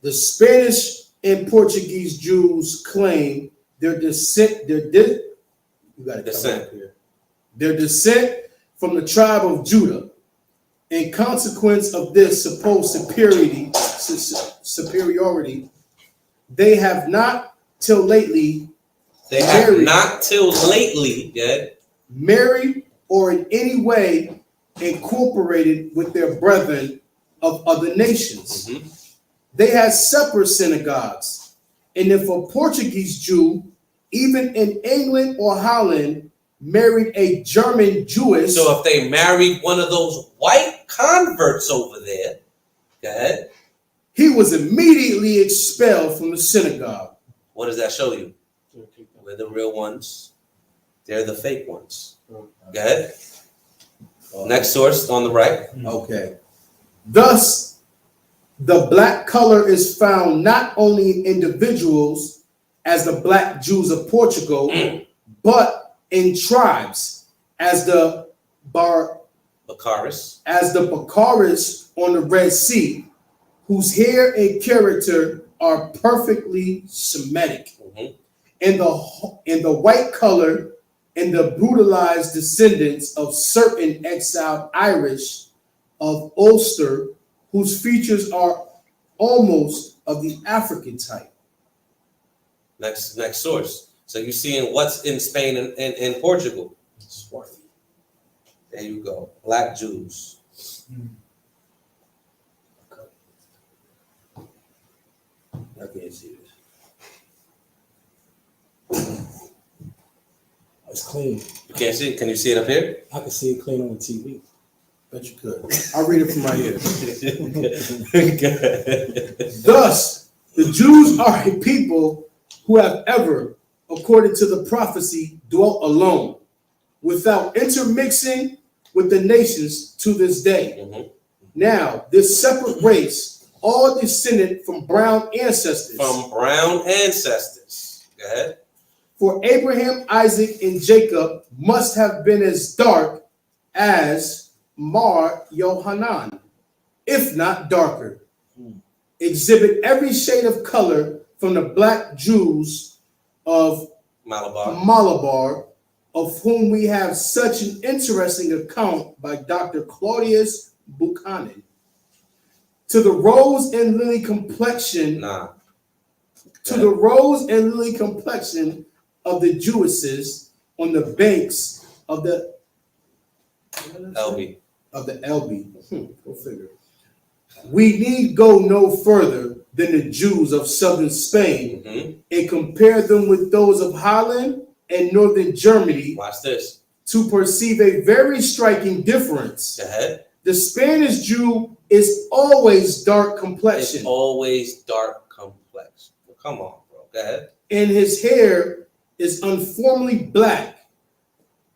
The Spanish and Portuguese Jews claim their descent from the tribe of Judah. In consequence of this supposed superiority, they have not till lately married or in any way incorporated with their brethren of other nations. They had separate synagogues. And if a Portuguese Jew, even in England or Holland, married a German Jewish. So if they married one of those white converts over there, go ahead. He was immediately expelled from the synagogue. What does that show you? We're the real ones. They're the fake ones. Go ahead. Next source on the right. Okay. Thus, the black color is found not only in individuals as the black Jews of Portugal, but in tribes as the Bakaris on the Red Sea, whose hair and character are perfectly Semitic. And the white color and the brutalized descendants of certain exiled Irish of Ulster, whose features are almost of the African type. Next source. So you're seeing what's in Spain and Portugal. There you go. Black Jews. I can't see this. It's clean. You can't see it? Can you see it up here? I can see it clean on the TV. Bet you could. I'll read it from right here. Thus, the Jews are a people who have ever, according to the prophecy, dwelt alone, without intermixing with the nations to this day. Now, this separate race, all descended from brown ancestors. From brown ancestors. Go ahead. For Abraham, Isaac, and Jacob must have been as dark as Mar Yohanan, if not darker. Exhibit every shade of color from the black Jews of Malabar, of whom we have such an interesting account by Dr. Claudius Buchanan, to the rose and lily complexion, the rose and lily complexion of the Jewesses on the banks of the Elbe. Go figure. We need go no further than the Jews of southern Spain and compare them with those of Holland and northern Germany. Watch this. To perceive a very striking difference. Go ahead. The Spanish Jew is always dark It's complexion, always dark complexion. Well, come on, bro. Go ahead. and his hair is uniformly black.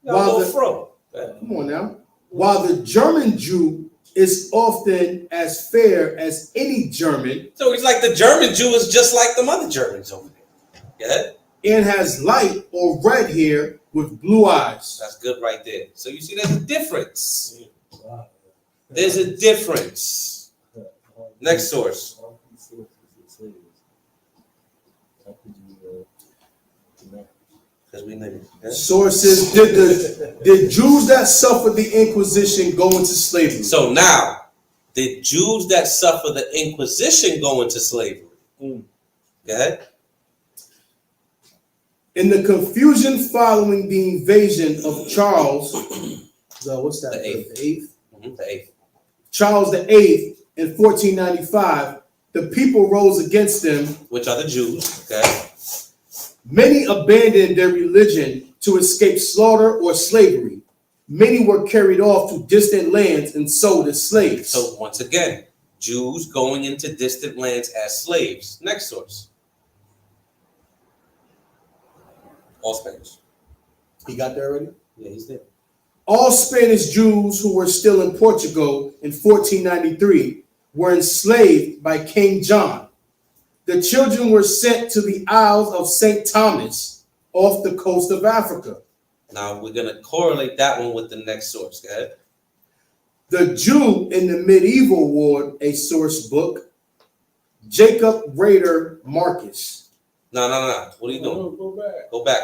Y'all While go the- fro. Go ahead. Come on now. While the German Jew is often as fair as any German So he's like the German Jew is just like the other Germans over there. Go ahead. and has light or red hair with blue eyes. That's good right there. So you see, there's a difference. There's a difference. Next source. Because we know. Sources, did Jews that suffered the Inquisition go into slavery? So now, the Jews that suffer the Inquisition go into slavery. Go ahead. In the confusion following the invasion of Charles, what's that? The eighth. The eighth? The eighth. Charles VIII in 1495, the people rose against them. Which are the Jews. Okay. Many abandoned their religion to escape slaughter or slavery. Many were carried off to distant lands and sold as slaves. So once again, Jews going into distant lands as slaves. Next source. All Spanish. He got there already? Yeah, he's there. All Spanish Jews who were still in Portugal in 1493 were enslaved by King John. The children were sent to the Isles of St. Thomas off the coast of Africa. Now we're going to correlate that one with the next source. Go ahead. The Jew in the Medieval War, a source book, Jacob Rader Marcus. No. What are you doing? Go back. Go back,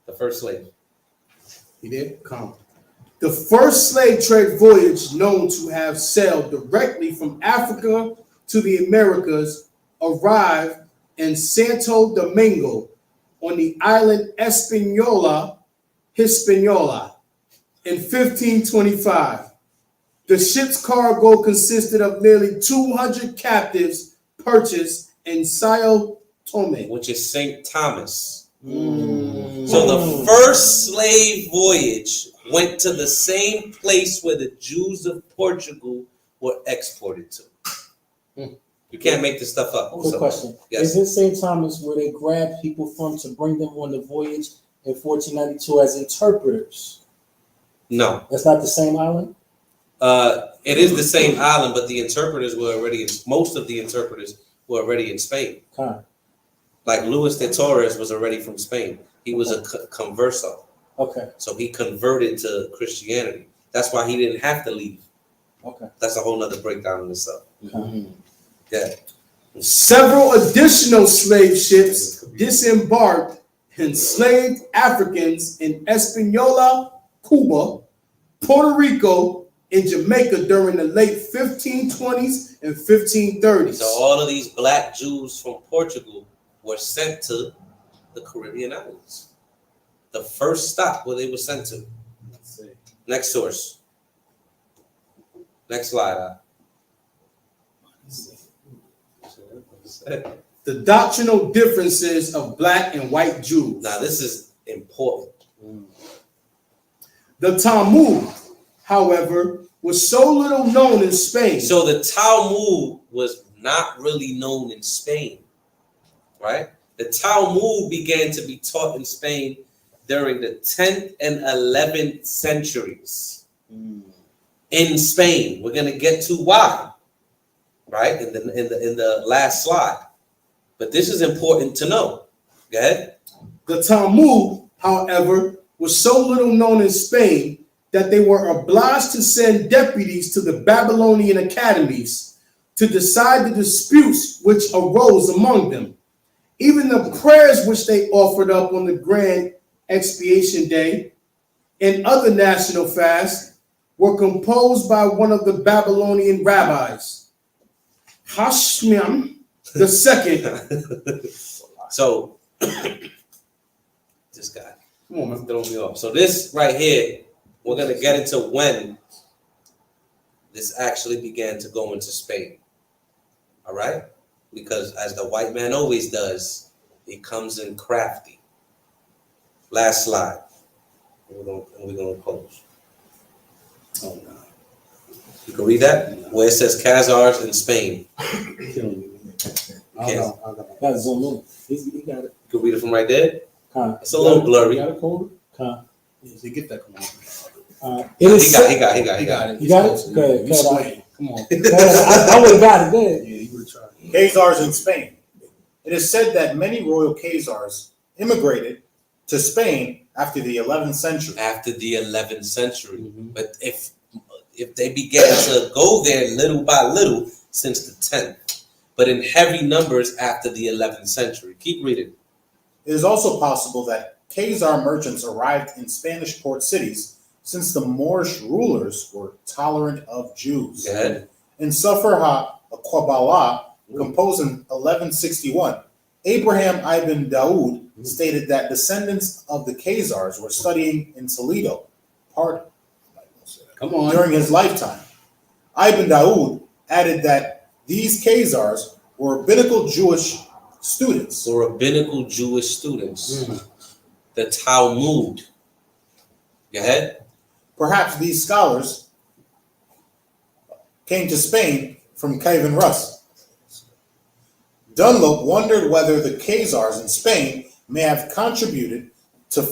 the first slave. He did? Come. The first slave trade voyage known to have sailed directly from Africa to the Americas arrived in Santo Domingo on the island Hispaniola in 1525. The ship's cargo consisted of nearly 200 captives purchased in Sao Tome. Which is St. Thomas. Mm. So the first slave voyage went to the same place where the Jews of Portugal were exported to. You can't make this stuff up. Quick question. Yes. Is it St. Thomas where they grabbed people from to bring them on the voyage in 1492 as interpreters? No. That's not the same island? It is the same island, but the interpreters were already most of the interpreters were already in Spain. Huh. Like Luis de Torres was already from Spain. He was a converso. Okay. So he converted to Christianity. That's why he didn't have to leave. Okay. That's a whole nother breakdown in itself. Yeah. Several additional slave ships disembarked enslaved Africans in Hispaniola, Cuba, Puerto Rico, and Jamaica during the late 1520s and 1530s. So all of these black Jews from Portugal were sent to the Caribbean islands. The first stop where they were sent to. Next source. Next slide. The doctrinal differences of black and white Jews. Now this is important. The Talmud, however, was so little known in Spain. So the Talmud was not really known in Spain, right? The Talmud began to be taught in Spain during the 10th and 11th centuries. In Spain, we're gonna get to why, right? In the last slide. But this is important to know. Go ahead. The Talmud, however, was so little known in Spain that they were obliged to send deputies to the Babylonian academies to decide the disputes which arose among them. Even the prayers which they offered up on the Grand Expiation Day and other national fasts were composed by one of the Babylonian rabbis, Hashmiam II. So this guy. Come on, man. Throw me off. So this right here, we're gonna get into when this actually began to go into Spain. All right? Because as the white man always does, he comes in crafty. Last slide. We're gonna close. Oh, no. You can read that where it says Khazars in Spain. I don't know. Gotta zoom in. He got it. You can read it from right there. Con. It's a little blurry. You got it, Cole? Con. Yes, they get that. Come on. It is He got it. You got it? Go ahead. You swing. Come on. I would have got it. Go ahead. Yeah, you would try. Khazars in Spain. It is said that many royal Khazars immigrated to Spain after the 11th century. After the 11th century. Mhm. But if they began to go there little by little since the 10th, but in heavy numbers after the 11th century. Keep reading. It is also possible that Khazar merchants arrived in Spanish port cities since the Moorish rulers were tolerant of Jews. Go ahead. In Safar Qabbalah, composed in 1161, Abraham ibn Daud stated that descendants of the Khazars were studying in Toledo Come on. during his lifetime. Ibn Daud added that these Khazars were rabbinical Jewish students. So rabbinical Jewish students. The Talmud. Go ahead. Perhaps these scholars came to Spain from Kievan Rus. Dunlop wondered whether the Khazars in Spain may have contributed to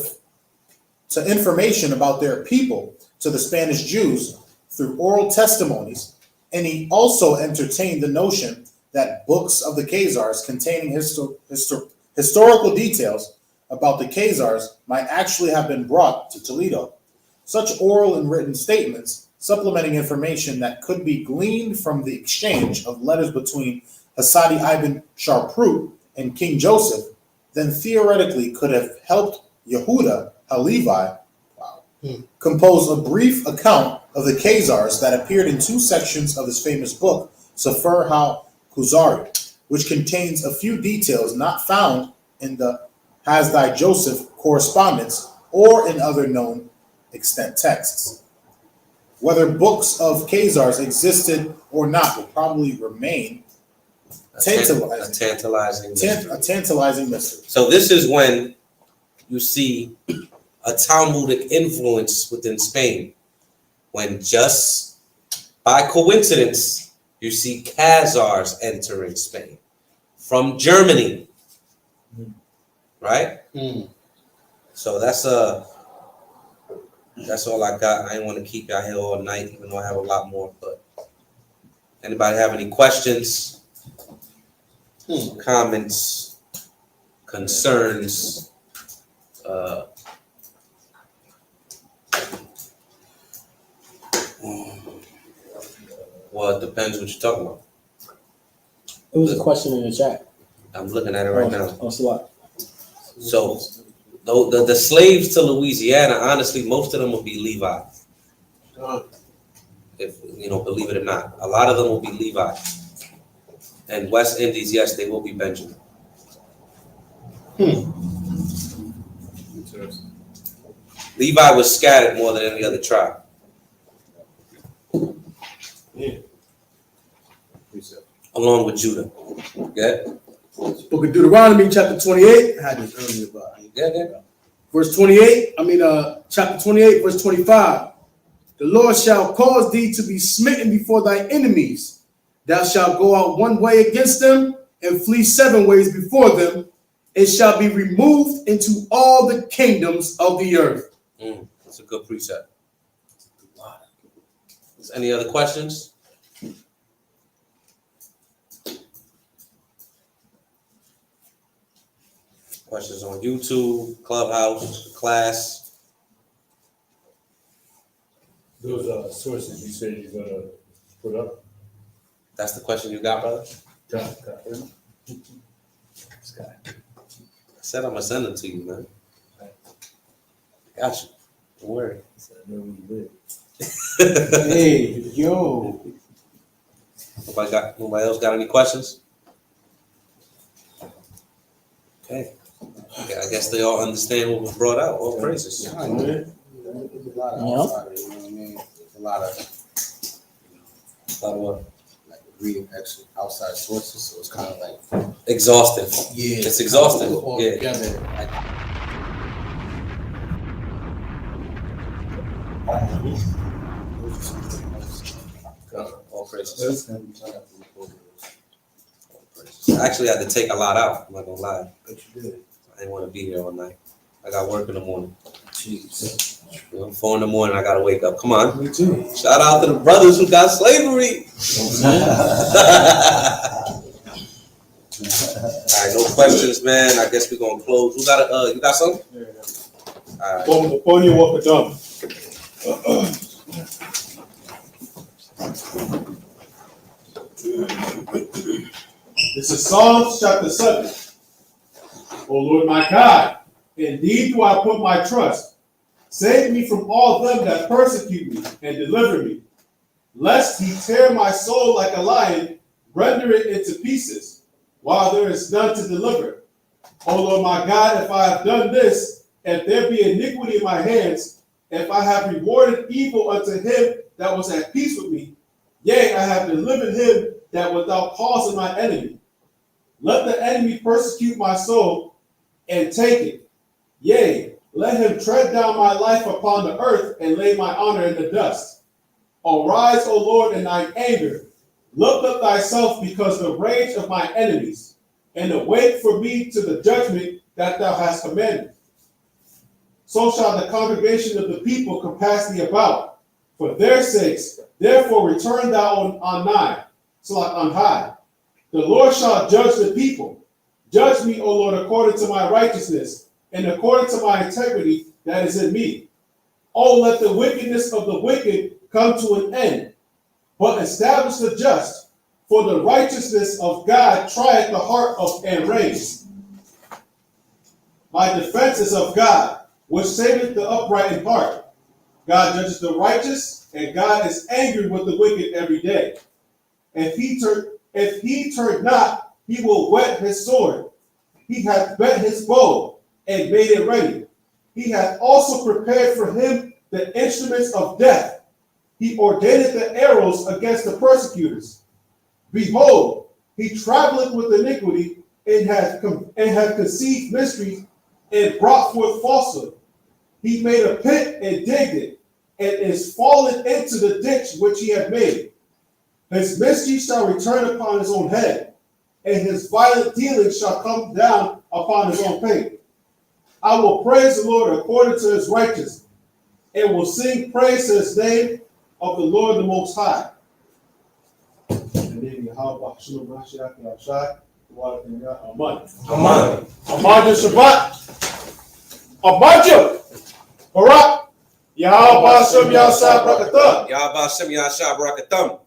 information about their people to the Spanish Jews through oral testimonies, and he also entertained the notion that books of the Khazars containing historical details about the Khazars might actually have been brought to Toledo. Such oral and written statements, supplementing information that could be gleaned from the exchange of letters between Hassadi ibn Sharprut and King Joseph, then theoretically could have helped Yehuda Halevi compose a brief account of the Khazars that appeared in 2 sections of his famous book, Sefer HaKuzari, which contains a few details not found in the Hasdai Joseph correspondence or in other known extant texts. Whether books of Khazars existed or not will probably remain A tantalizing mystery. a tantalizing mystery. So this is when you see a Talmudic influence within Spain. When just by coincidence, you see Khazars entering Spain from Germany. Right? So that's all I got. I didn't want to keep y'all here all night, even though I have a lot more. But anybody have any questions, comments, concerns? Well, it depends what you're talking about. It was a question in the chat. I'm looking at it right now. Oh, so what? So the slaves to Louisiana, honestly, most of them will be Levi. If you know, believe it or not, a lot of them will be Levi. And West Indies, yes, they will be Benjamin. Levi was scattered more than any other tribe. Along with Judah. Good. Book of Deuteronomy, chapter 28. I had this earlier, but Good. verse 28. Chapter 28, verse 25. The Lord shall cause thee to be smitten before thy enemies. Thou shalt go out one way against them and flee 7 ways before them. It shall be removed into all the kingdoms of the earth. That's a good precept. Any other questions? Questions on YouTube, Clubhouse, class? Those sources you said you're gonna put up. That's the question you got, brother? Got This guy. I said I'm gonna send it to you, man. Got you. Don't worry. I know where you live. Hey, yo. Nobody else got any questions? Okay. Yeah, I guess they all understand what was brought out. All praises. There's a lot of outside, you know what I mean? There's a lot of what? like reading extra outside sources, so it's kind of like Exhaustive. yeah, It's exhausting. all Yeah. together. Like, All praises. I actually had to take a lot out. I'm not gonna lie. But you did. I didn't want to be here all night. I got work in the morning. Jeez. 4 in the morning, I gotta wake up. Come on. Me too. Shout out to the brothers who got slavery. All right, no questions, man. I guess we're gonna close. Who got you got something? All right. Upon you walk it down. This is Psalms chapter 7. O Lord my God, indeed do I put my trust. Save me from all them that persecute me and deliver me, lest he tear my soul like a lion, render it into pieces, while there is none to deliver. O Lord my God, if I have done this, if there be iniquity in my hands, if I have rewarded evil unto him that was at peace with me, yea, I have delivered him that without cause of my enemy. Let the enemy persecute my soul and take it. Yea, let him tread down my life upon the earth and lay my honor in the dust. Arise, O Lord, in thine anger. Lift up thyself because of the rage of my enemies, and awake for me to the judgment that thou hast commanded. So shall the congregation of the people compass thee about. For their sakes, therefore return thou on high. The Lord shall judge the people. Judge me, O Lord, according to my righteousness, and according to my integrity that is in me. Oh, let the wickedness of the wicked come to an end, but establish the just, for the righteousness of God trieth the heart of and reigns. My defense is of God, which saveth the upright in heart. God judges the righteous, and God is angry with the wicked every day. If he turn not, he will whet his sword. He hath bent his bow and made it ready. He hath also prepared for him the instruments of death. He ordained the arrows against the persecutors. Behold, he travelleth with iniquity, and hath conceived mysteries, and brought forth falsehood. He made a pit and digged it, and is fallen into the ditch which he had made. His mischief shall return upon his own head, and his violent dealings shall come down upon his own pate. I will praise the Lord according to his righteousness, and will sing praise to his name of the Lord the Most High. Amad Shabbat. Amad Barak. Yahweh Bashem Yawasap Rakatham. Yahweh Bashem Yawasap Rakatham.